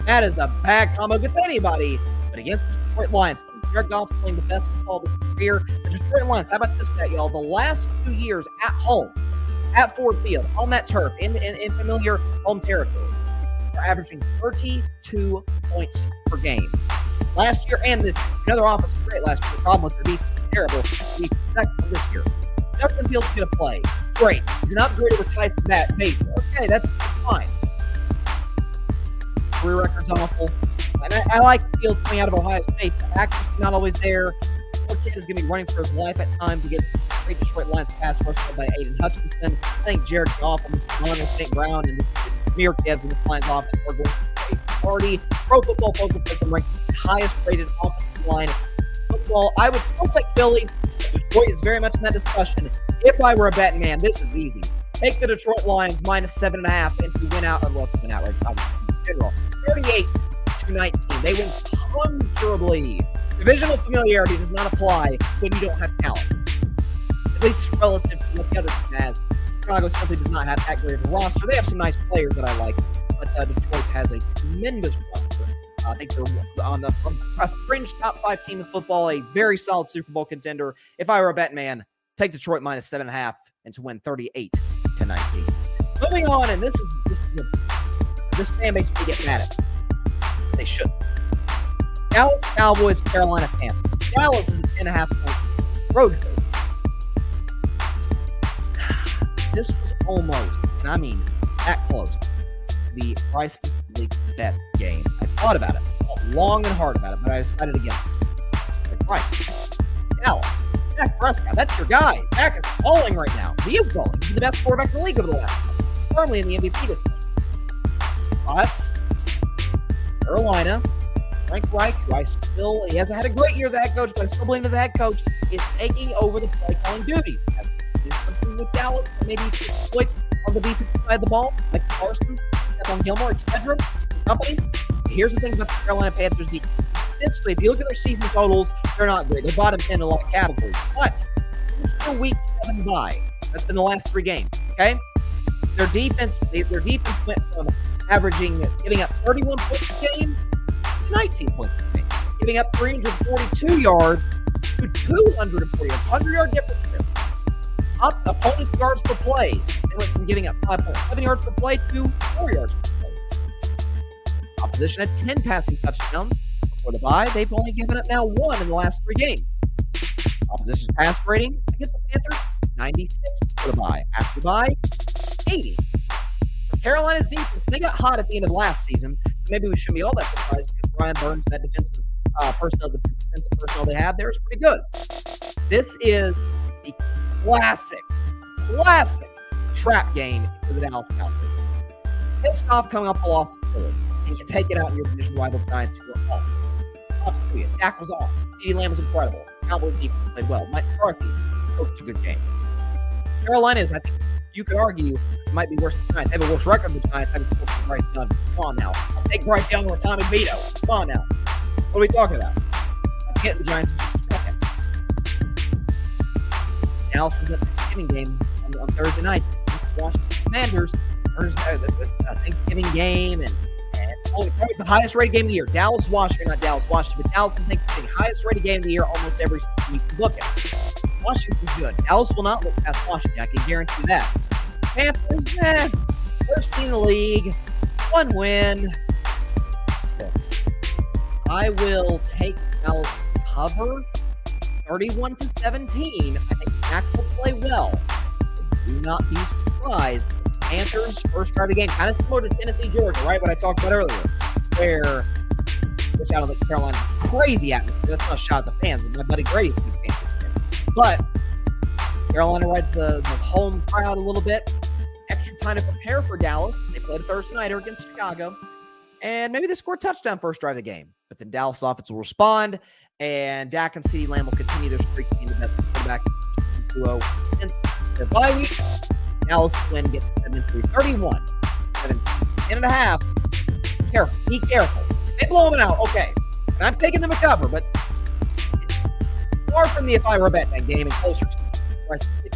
That is a bad combo against anybody, but against the Detroit Lions. Jared Goff's playing the best football of his career. The Detroit Lions, how about this stat, y'all? The last 2 years at home, at Ford Field, on that turf, in familiar home territory, they're averaging 32 points per game. Last year and this year. Another offense was great last year. The problem was their defense was terrible. The next one this year. Justin Fields is going to play. Great. He's an upgrade over Tyson Bates. Okay, that's fine. Career record's awful. And I like Fields coming out of Ohio State. The accuracy's not always there. Poor kid is going to be running for his life at times against great Detroit Lions pass rush by Aiden Hutchinson. I think Jared Goff and Connor St. Brown and this Mir kids in this Lions offense are going to play party. Pro Football Focus has them ranked the highest rated offensive line in football. I would still take Philly. Detroit is very much in that discussion. If I were a betting man, this is easy. Take the Detroit Lions -7.5 and to win out. Well, win out right in general. 38-19. They win comfortably. Divisional familiarity does not apply when you don't have talent. At least relative to what the other team has. Chicago simply does not have that great of a roster. They have some nice players that I like, but Detroit has a tremendous roster. I think they're on a fringe top 5 team in football, a very solid Super Bowl contender. If I were a bet man, take Detroit -7.5 and to win 38-19. Moving on, and this fan base may get mad at me. They should. Dallas Cowboys, Carolina Panthers. Dallas is a 10.5 point road favorite. This was almost, and I mean that close, the Bryson's Bleak bet game. I thought about it, thought long and hard about it, but I decided against it. Like Bryson, Dallas, Dak Prescott, that's your guy. Dak is balling right now. He is balling. He's the best quarterback in the league over the last time. Firmly in the MVP discussion. But Carolina, Frank Reich, who he hasn't had a great year as a head coach, but I still believe him as a head coach, is taking over the play calling duties. Do something with Dallas, and maybe exploit on the defensive side of the ball, like Parsons, Stephon Gilmore, etc. Company. Here's the thing about the Carolina Panthers defense. Statistically, if you look at their season totals, they're not great. They're bottom 10 in a lot of categories. But it's still week 7 bye. That's been the last 3 games. Okay? Their defense went from giving up 31 points a game to 19 points a game. Giving up 342 yards to 240 yards. 100-yard difference there. Opponents' yards per play. They went from giving up 5.7 yards per play to 4 yards per play. Opposition had 10 passing touchdowns before the bye. They've only given up now 1 in the last 3 games. Opposition's pass rating against the Panthers, 96 before the bye. After the bye, 80. For Carolina's defense, they got hot at the end of last season. So maybe we shouldn't be all that surprised because Brian Burns, that defensive personnel they have there is pretty good. This is the classic trap game for the Dallas Cowboys. Pissed off coming off the loss to Philly, and you take it out in your division rival Giants who are awful. Props to you. Dak was awesome. CeeDee Lamb was incredible. Cowboys defense played well. Mike McCarthy coached a good game. Carolina is, I think, you could argue, might be worse than the Giants. They have a worse record than the Giants. Having spoken to Bryce Young. Come on now. I'll take Bryce Young or Tommy Vito. Come on now. What are we talking about? Let's get the Giants in just a second. Dallas is at the beginning game on Thursday night. Washington Commanders. There's a Thanksgiving game, and probably the highest rated game of the year. Dallas-Washington, not Dallas-Washington, but Dallas and Thanksgiving, highest rated game of the year almost every season you can look at. Washington's good. Dallas will not look past Washington, I can guarantee that. Panthers, first team in the league, 1 win. I will take Dallas to cover 31-17. I think Dak will play well. Do not be surprised. Panthers, first drive of the game, kind of similar to Tennessee, Georgia, right? What I talked about earlier, which I don't think Carolina crazy atmosphere. That's not a shot at the fans. My buddy Grady's a good fan. But Carolina rides the home crowd a little bit. Extra time to prepare for Dallas. They played a Thursday nighter against Chicago. And maybe they score a touchdown first drive of the game. But then Dallas offense will respond. And Dak and CeeDee Lamb will continue their streak to be the best quarterback duo since the bye week. Dallas win gets 7-3, 31-17.5. Careful. Be careful. They blow them out. Okay. And I'm taking them a cover, but far from the if I were a Bettin Man game and closer to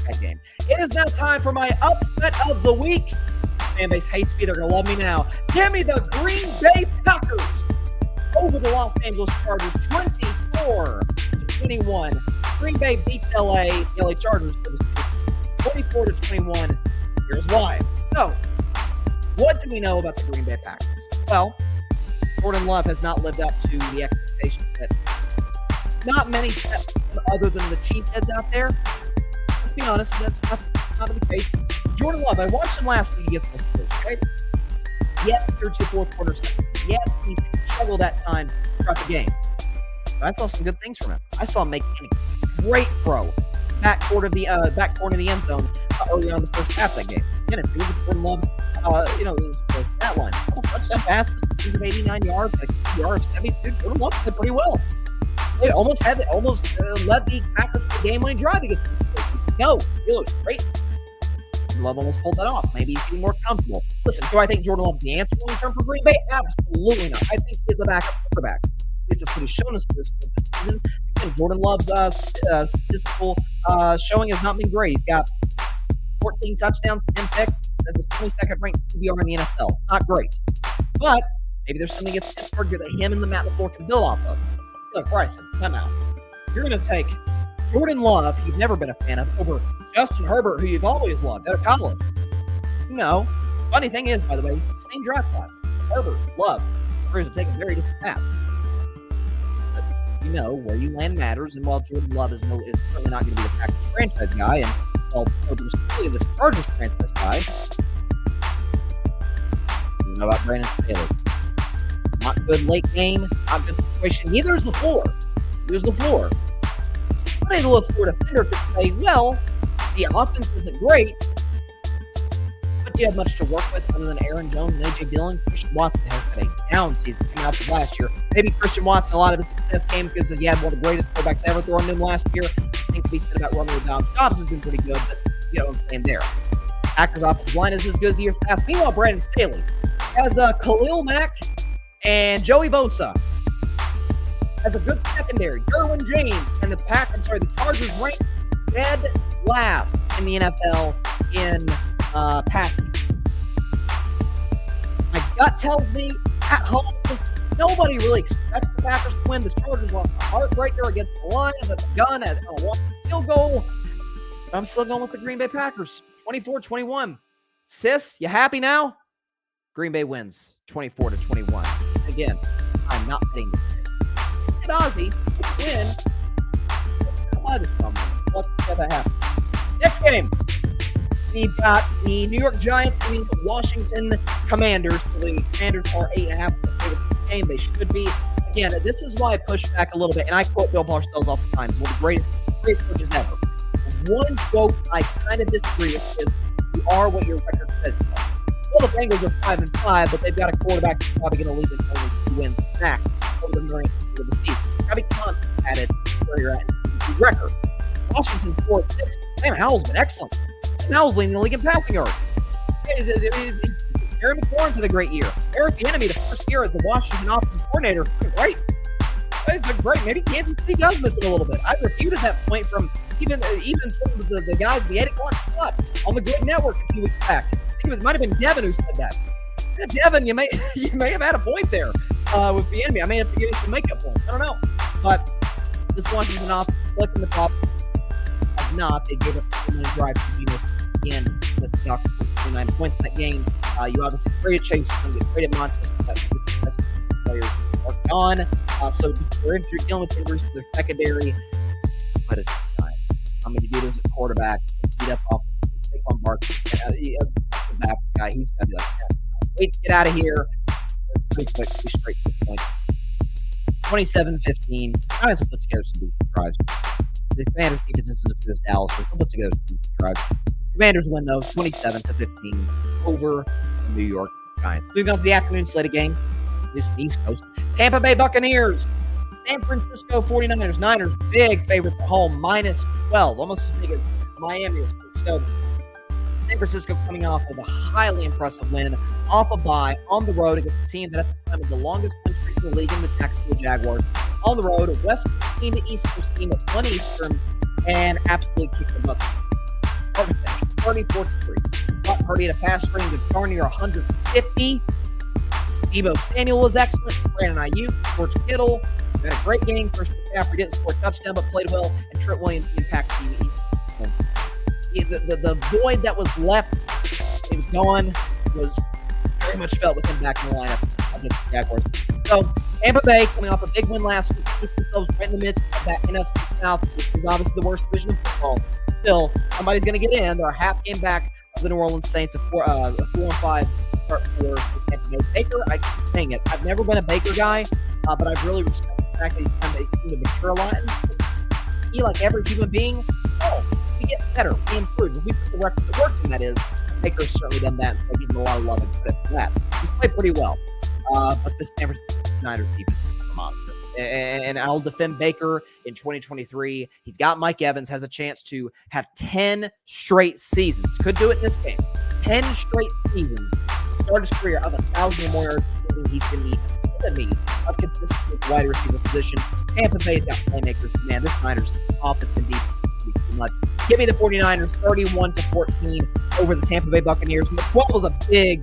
that game. It is now time for my upset of the week. Fan base hates me. They're going to love me now. Give me the Green Bay Packers over the Los Angeles Chargers, 24-21. Green Bay beats the LA Chargers 24-21. Here's why. So, what do we know about the Green Bay Packers? Well, Jordan Love has not lived up to the expectations that not many other than the cheeseheads out there. Let's be honest, that's not the case. Jordan Love, I watched him last week against the Steelers, right? Yes, third to fourth quarters. Yes, he struggled at times throughout the game. But I saw some good things from him. I saw him make a great throw back corner of the end zone early on in the first half of that game. Again, if you look at Jordan Love's, his stat line, touchdown passes, 289 yards, like 2 yards, 72. Jordan Love played pretty well. They almost led the Packers to the game-winning drive against the Steelers. No, Steelers, great. Love almost pulled that off. Maybe he's getting more comfortable. Listen, do I think Jordan Love's the answer long term for Green Bay? Absolutely not. I think he's a backup quarterback. At least that's what he's shown us this season. Again, Jordan Love's statistical showing has not been great. He's got 14 touchdowns, 10 picks, as the 22nd ranked QBR in the NFL. Not great. But maybe there's something against Pittsburgh that him and the Matt LaFleur can build off of. Look, Bryson, come out. You're going to take Jordan Love, who you've never been a fan of, over Justin Herbert, who you've always loved out of college. Funny thing is, by the way, same draft class. Herbert, Love, careers have taken very different paths. But where you land matters, and while Jordan Love is certainly not going to be the Packers franchise guy, and while Herbert is really this Chargers franchise guy, you know about Brandon Staley. Not good late game, not good situation. Neither is LaFleur. But a LaFleur defender could say, well, the offense isn't great, but do you have much to work with other than Aaron Jones and A.J. Dillon? Christian Watson has had a down season coming out from last year. Maybe Christian Watson, a lot of his success came because he had one of the greatest quarterbacks ever thrown him last year. I think we said about Romeo Dobbs. Dobbs has been pretty good, but you know what I'm saying there. Packers offensive line is as good as years past. Meanwhile, Brandon Staley has Khalil Mack and Joey Bosa. Has a good secondary. Derwin James and the Chargers ranked dead last in the NFL in passing. My gut tells me at home, nobody really expects the Packers to win. The Chargers lost a heartbreaker against the Lions at the gun at a long field goal. But I'm still going with the Green Bay Packers. 24-21. Sis, you happy now? Green Bay wins 24-21. Again, I'm not betting this. Ozzy win. Let's see that happen. Next game, we've got the New York Giants and the Washington Commanders. The Commanders are 8.5 game. They should be. Again, this is why I push back a little bit, and I quote Bill Parcells all the time. He's one of the greatest coaches ever. One quote I kind of disagree with is, "You are what your record says you are." Well, the Bengals are 5-5, but they've got a quarterback that's probably going to lead them only 2 wins back over the during the season. Probably confident at it where you're at in the record. Washington's 4-6. Sam Howell's been excellent. Sam Howell's leading the league in passing yards. Aaron McLaurin's had a great year. Eric Bieniemy, the first year as the Washington offensive coordinator, right? It's great. Maybe Kansas City does miss it a little bit. I refuted that point from even some of the guys in the 8 o'clock spot on the Grid Network a few weeks back. I think it might have been Devin who said that. Yeah, Devin, you may have had a point there with the enemy. I may have to give you some makeup points. I don't know. But this Washington off, flicking the top as not. They gave up a many drive to Genius again. This knocked 29 points in that game. You obviously traded Chase, you get traded Montes, but that's the best players are gone. So they're dealing with injuries to their secondary. But it's time. I'm going to do this at quarterback, beat up offense, take on Barkley. Back guy, he's got to be like, wait to get out of here. Pretty quick, be straight to the point. 27-15. Giants will put together some decent drives. The Commanders' defense is as good as Dallas's. They'll put together some decent drives. Commanders win, though, 27-15 over the New York Giants. Moving on to the afternoon slate of game. This is the East Coast. Tampa Bay Buccaneers. San Francisco 49ers. Niners, big favorites at home, -12. Almost as big as Miami is. So, San Francisco coming off of a highly impressive win off a bye on the road against a team that at the time was the longest win streak in the league in the Jacksonville Jaguars. On the road, a West Coast team to East Coast team at 1 Eastern, and absolutely kicked the butt. 34-3. Brock Purdy had a pass string to darn near 150. Deebo Samuel was excellent. Brandon Ayuk, George Kittle had a great game. First McCaffrey didn't score a touchdown, but played well, and Trent Williams impacted the void that was left. It was gone. Was very much felt with him back in the lineup against the Jaguars. So Tampa Bay coming off a big win last week, keep themselves right in the midst of that NFC South, which is obviously the worst division of football. Still, somebody's going to get in. They're a half game back of the New Orleans Saints, a 4-5 start for Tampa Bay. Baker, I keep saying it. I've never been a Baker guy, but I've really respected the fact that he's seemed to mature a lot. He, like every human being, we get better, we improve. If we put the requisite work in, that is, Baker's certainly done that. So I give him a lot of love and credit for that. He's played pretty well. But this San Francisco Niners defense is a monster. And I'll defend Baker in 2023. He's got Mike Evans, has a chance to have 10 straight seasons. Could do it in this game. 10 straight seasons. Start his career of 1,000 or more yards. He's going to need me of consistent wide receiver position. Tampa Bay's got playmakers. Man, this Niners offense and defense is too much. Give me the 49ers 31-14 over the Tampa Bay Buccaneers. 12 was a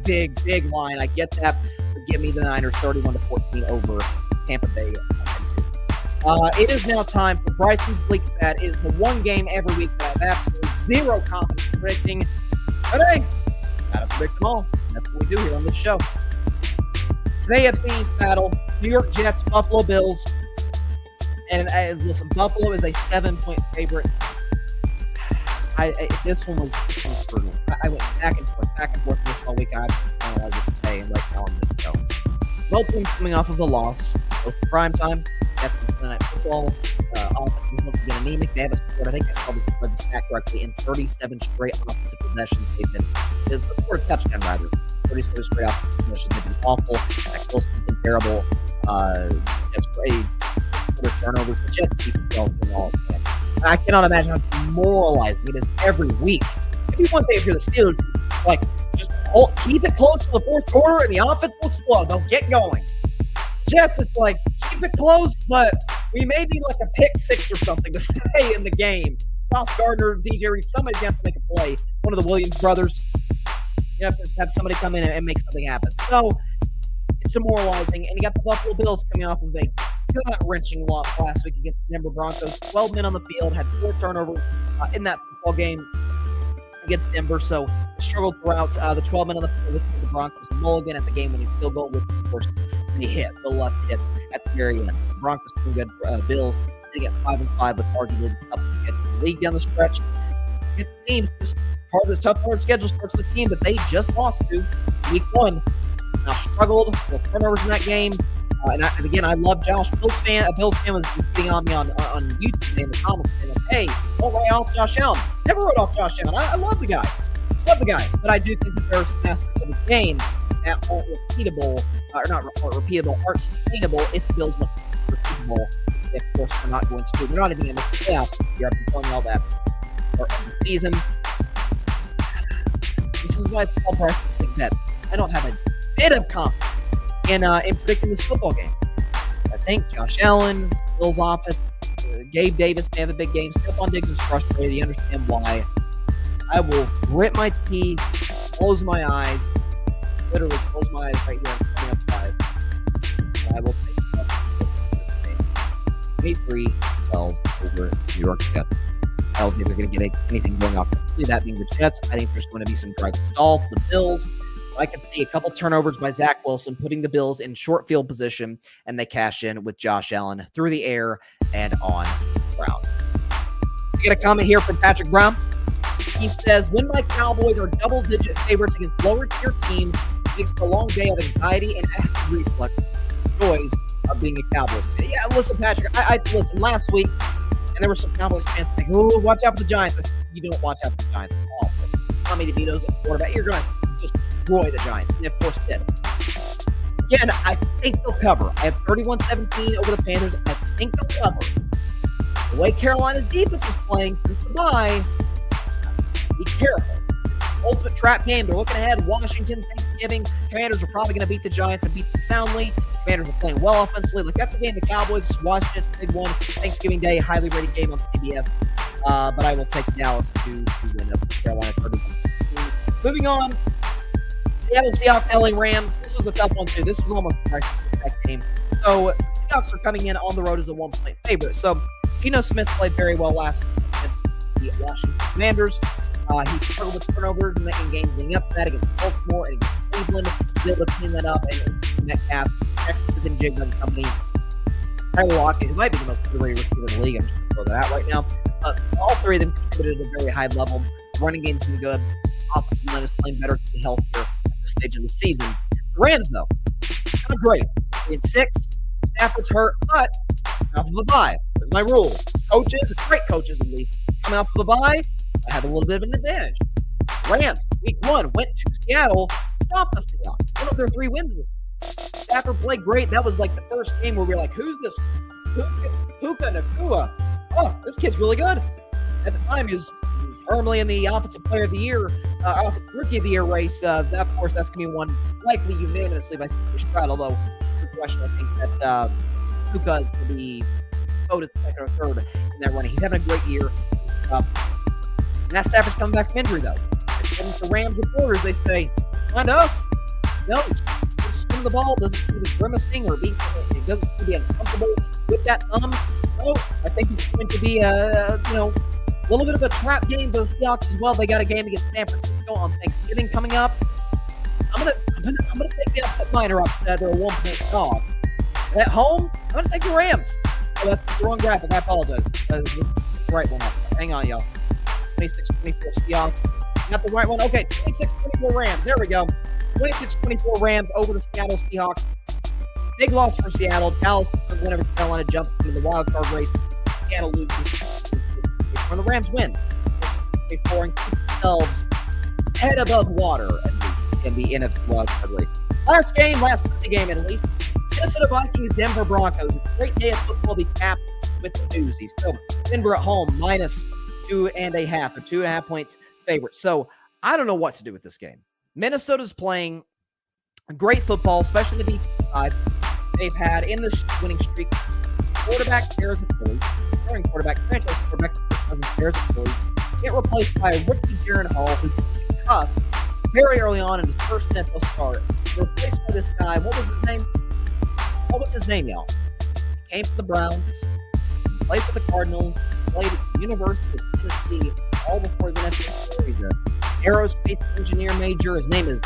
big line. I get that. But give me the Niners 31-14 over Tampa Bay. It is now time for Bryson's Bleak Bet. It is the one game every week that I have absolutely zero confidence in predicting. But hey, gotta predict them all. That's what we do here on this show. It's an AFC East battle. New York Jets, Buffalo Bills. And listen, Buffalo is a 7-point favorite. This one was brutal. I went back and forth this all week. I obviously finalized it today, and right now on this show. Both teams coming off of a loss. Both prime time. That's Sunday Night Football. Offense was once again anemic. They have scored, I think I probably read the stat correctly, in 37 straight offensive possessions. They've been, or a touchdown rather. 37 straight offensive possessions. They've been awful. That close has been terrible. It's great. Turnovers. The Jets keep themselves doing all of that. I cannot imagine how demoralizing it is every week. It'd be one thing if you're the Steelers, like, just keep it close to the fourth quarter and the offense will explode. They'll get going. Jets, it's like, keep it close, but we may need like a pick six or something to stay in the game. Sauce Gardner, DJ Reed, somebody's going to have to make a play. One of the Williams brothers. You have to have somebody come in and make something happen. So, it's demoralizing. And you got the Buffalo Bills coming off of a gut-wrenching loss last week against the Denver Broncos. 12 men on the field, had 4 turnovers in that football game against Denver. So, struggled throughout the 12 men on the field with the Broncos. Mulligan at the game-winning field goal with, of course, the hit, the left hit at the very end. The Broncos doing good. Bills sitting at 5-5 with arguably the toughest schedule in the league down the stretch. This team, just part of this tough part of the schedule, starts the team that they just lost to week 1. Now struggled with turnovers in that game. And again, I love Josh. Bills fan was getting on me on YouTube in the comments saying, hey, don't write off Josh Allen. Never wrote off Josh Allen. I love the guy. But I do think that there are some aspects of the game that aren't repeatable, aren't sustainable if the Bills look repeatable. If, of course, we're not going to do. We're not even going to make the playoffs here. I've been telling you all that for the season. This is why it's called Bryson Bleak Bet. I don't have a bit of confidence in predicting this football game. I think Josh Allen, Bills offense, Gabe Davis may have a big game. Stephon Diggs is frustrated. You understand why. I will grit my teeth, close my eyes, literally close my eyes right here. I'm coming up 5. I will take 23-12 over New York Jets. I don't think they're going to get anything going offensively. That being the Jets, I think there's going to be some drive stall for the Bills. I could see a couple turnovers by Zach Wilson, putting the Bills in short field position, and they cash in with Josh Allen through the air and on the ground. We get a comment here from Patrick Brown. He says, when my Cowboys are double-digit favorites against lower-tier teams, it makes for a long day of anxiety and acid reflux. Joys of being a Cowboys fan. Yeah, listen, Patrick, I listened last week, and there were some Cowboys fans saying, oh, watch out for the Giants. I said, you don't watch out for the Giants at all. Tommy DeVito's a quarterback. You're going to just destroy the Giants. And, of course, did. Again, I think they'll cover. I have 31-17 over the Panthers. I think they'll cover. The way Carolina's defense is playing since the bye, be careful. It's the ultimate trap game. They're looking ahead. Washington, Thanksgiving. Commanders are probably going to beat the Giants and beat them soundly. Commanders are playing well offensively. Like, that's the game. The Cowboys, Washington, big one. Thanksgiving Day, highly rated game on CBS. But I will take Dallas to win up Carolina 31. Moving on. Seattle Seahawks, LA Rams. This was a tough one, too. This was almost a that game. So, Seahawks are coming in on the road as a 1-point favorite. So, Geno Smith played very well last week against the Washington Commanders. He struggled with turnovers in games leading up to that against Baltimore and against Cleveland. He was able to clean that up, and Metcalf, Sexton, Jigba and company. Tyler Lockett, who might be the most underrated receiver in the league. I'm just going to throw that out right now. All three of them contributed at a very high level. The running game's been good. Offensive line is playing better to be healthier at this stage of the season. The Rams, though, kind of great. 3-6. Stafford's hurt, but off of a bye. That's my rule. Coaches, great coaches at least, coming off of a bye, I have a little bit of an advantage. Rams, week 1, went to Seattle, stopped the Seahawks. One of their 3 wins in this. Stafford played great. That was like the first game where we were like, who's this? Puka Nakua. Oh, this kid's really good. At the time, he was firmly in the Offensive Player of the Year, Offensive Rookie of the Year race. Of course, that's going to be one likely unanimously by C.J. Stroud, although the question, I think that Puka is going to be voted second or third in that running. He's having a great year. Matt Stafford's coming back from injury, though. According to Rams reporters, they say, find us. No, he's spinning the ball. Does it seem to be grimacing or does it seem to be uncomfortable with that thumb? No, I think it's going to be a little bit of a trap game for the Seahawks as well. They got a game against San Francisco on Thanksgiving coming up. I'm gonna take the upset minor up. They're a 1-point dog. At home, I'm gonna take the Rams. Oh, that's the wrong graphic. I apologize. This is the right one. Hang on, y'all. 26-24 Seahawks. Not the right one. Okay, 26-24 Rams. There we go. 26-24 Rams over the Seattle Seahawks. Big loss for Seattle. Dallas, whenever Carolina jumps into the wild card race, Seattle loses. When the Rams win, they keep themselves head above water in the NFC wild card race. Last game at least. Minnesota Vikings, Denver Broncos. A great day of football be capped with the doozies. So Denver at home, -2.5, a 2.5 points favorite. So I don't know what to do with this game. Minnesota's playing great football, especially the defensive side. They've had in this winning streak quarterback pairs of Phillies, starting quarterback, franchise quarterback, pairs of Phillies, get replaced by a rookie Jaron Hall, who's cussed very early on in his first NFL start. Replaced by this guy. What was his name, y'all? Came from the Browns, played for the Cardinals, played at the University of Tennessee, all before his NFL career. He's an aerospace engineer major. His name is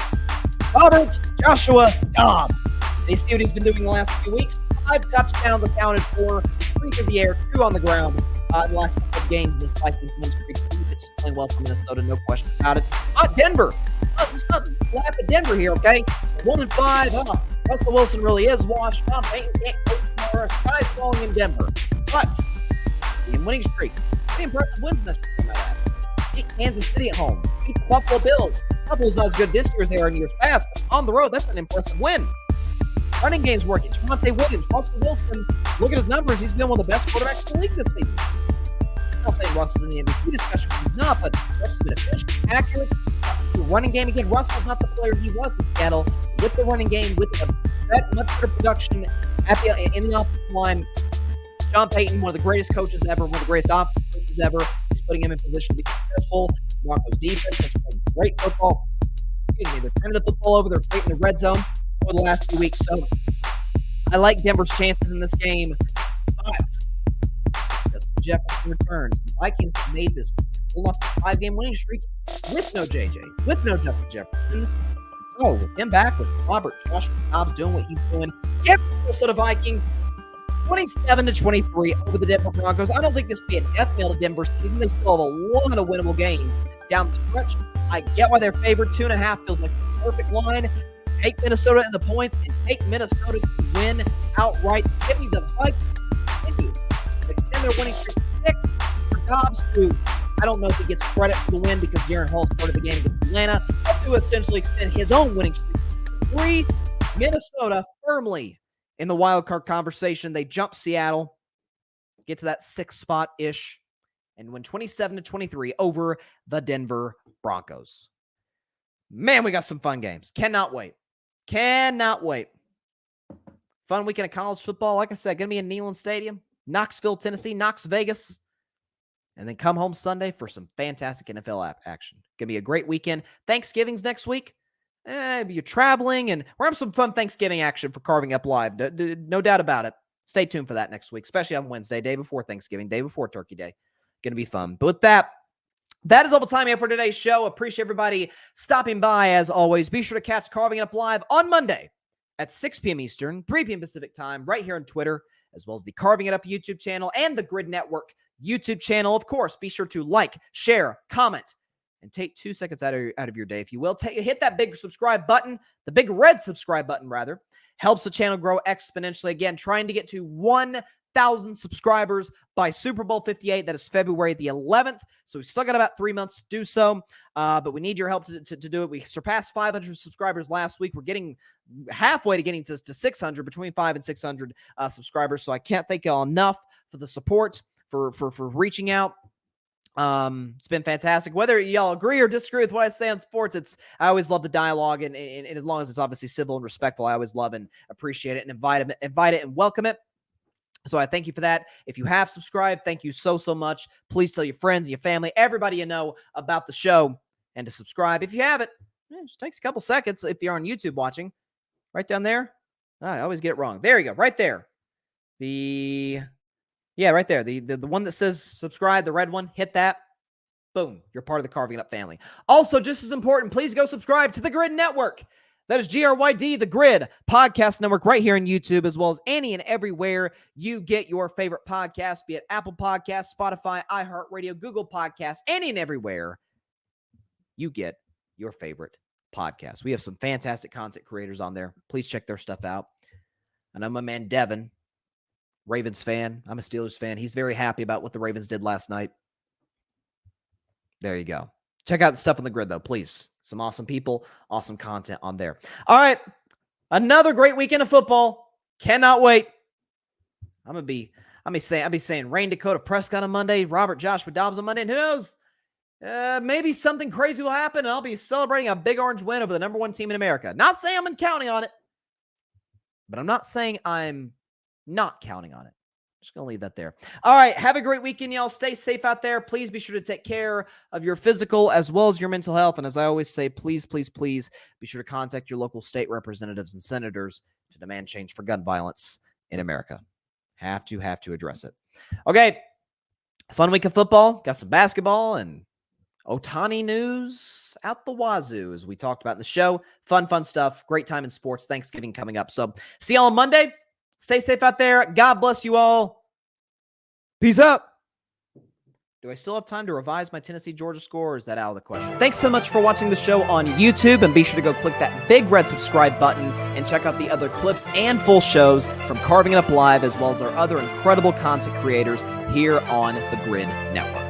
Robert Joshua Dobbs. They see what he's been doing the last few weeks. 5 touchdowns accounted for, 3 through the air, 2 on the ground in the last couple of games. This Vikings win streak. It's playing well for Minnesota, no question about it. Denver. Let's not laugh at Denver here, okay? 1-5. Russell Wilson really is washed. Tom Payton can't coach tomorrow. Sky's falling in Denver. But the winning streak. Pretty impressive wins in this streak, I might add. Beat Kansas City at home. Beat the Buffalo Bills. Buffalo's not as good this year as they are in years past, but on the road, that's an impressive win. Running game's working. Javonte Williams, Russell Wilson, look at his numbers. He's been one of the best quarterbacks in the league this season. I'm not saying Russell's in the MVP discussion because he's not, but Russell's been efficient, accurate. The running game, again, Russell's not the player he was in Seattle. With the running game, with a much better production in the offensive line, Sean Payton, one of the greatest coaches ever, one of the greatest offensive coaches ever, is putting him in position to be successful. The Broncos defense has played great football. They're turning the football over. They're great in the red zone over the last few weeks. So I like Denver's chances in this game. But Justin Jefferson returns. The Vikings have made this pull off a 5-game winning streak with no JJ, with no Justin Jefferson. So with him back, with Robert Josh Dobbs doing what he's doing, give the Minnesota Vikings 27-23 over the Denver Broncos. I don't think this will be a death knell to Denver's season. They still have a lot of winnable games down the stretch. I get why they're favored. 2.5 feels like the perfect line. Take Minnesota in the points and take Minnesota to win outright. Give me the Vikings. Continue to extend their winning streak to 6. For Dobbs, who I don't know if he gets credit for the win because Darren Hall started the game against Atlanta, but to essentially extend his own winning streak to 3. Minnesota firmly in the wild card conversation. They jump Seattle, get to that 6th spot-ish, and win 27-23 over the Denver Broncos. Man, we got some fun games. Cannot wait. Cannot wait. Fun weekend of college football. Like I said, going to be in Neyland Stadium, Knoxville, Tennessee, Knox Vegas, and then come home Sunday for some fantastic NFL action. Going to be a great weekend. Thanksgiving's next week. You're traveling, and we're having some fun Thanksgiving action for Carving Up Live. No doubt about it. Stay tuned for that next week, especially on Wednesday, day before Thanksgiving, day before Turkey Day. Going to be fun. But with that, that is all the time we have for today's show. Appreciate everybody stopping by, as always. Be sure to catch Carving It Up Live on Monday at 6 p.m. Eastern, 3 p.m. Pacific time, right here on Twitter, as well as the Carving It Up YouTube channel and the Grid Network YouTube channel. Of course, be sure to like, share, comment, and take 2 seconds out of your day, if you will. Hit that big subscribe button, the big red subscribe button, rather. Helps the channel grow exponentially. Again, trying to get to 1,000 subscribers by Super Bowl 58. That is February the 11th. So we've still got about 3 months to do so. But we need your help to do it. We surpassed 500 subscribers last week. We're getting halfway to getting to 600, between 500 and 600 subscribers. So I can't thank y'all enough for the support, for reaching out. It's been fantastic. Whether y'all agree or disagree with what I say on sports, I always love the dialogue, and as long as it's obviously civil and respectful, I always love and appreciate it and invite it and welcome it. So I thank you for that. If you have subscribed, thank you so much. Please tell your friends, your family, everybody you know about the show, and to subscribe. If you haven't, it just takes a couple seconds. If you're on YouTube watching, right down there. I always get it wrong. There you go, right there. Right there. The one that says subscribe, the red one, hit that. Boom. You're part of the Carving It Up family. Also, just as important, please go subscribe to the Grid Network. That is GRYD, the Grid Podcast Network, right here on YouTube, as well as any and everywhere you get your favorite podcasts, be it Apple Podcasts, Spotify, iHeartRadio, Google Podcasts, any and everywhere you get your favorite podcasts. We have some fantastic content creators on there. Please check their stuff out. And I'm my man, Devin, Ravens fan. I'm a Steelers fan. He's very happy about what the Ravens did last night. There you go. Check out the stuff on the Grid, though, please. Some awesome people, awesome content on there. All right. Another great weekend of football. Cannot wait. I'll be saying Rain Dakota Prescott on Monday, Robert Joshua Dobbs on Monday, and who knows? Maybe something crazy will happen, and I'll be celebrating a big orange win over the number 1 team in America. Not saying I'm counting on it, but I'm not saying I'm not counting on it. Just going to leave that there. All right. Have a great weekend, y'all. Stay safe out there. Please be sure to take care of your physical as well as your mental health. And as I always say, please be sure to contact your local state representatives and senators to demand change for gun violence in America. Have to address it. Okay. Fun week of football. Got some basketball and Ohtani news out the wazoo, as we talked about in the show. Fun stuff. Great time in sports. Thanksgiving coming up. So see y'all on Monday. Stay safe out there. God bless you all. Peace out. Do I still have time to revise my Tennessee-Georgia score, or is that out of the question? Thanks so much for watching the show on YouTube, and be sure to go click that big red subscribe button and check out the other clips and full shows from Carving It Up Live, as well as our other incredible content creators here on the Grid Network.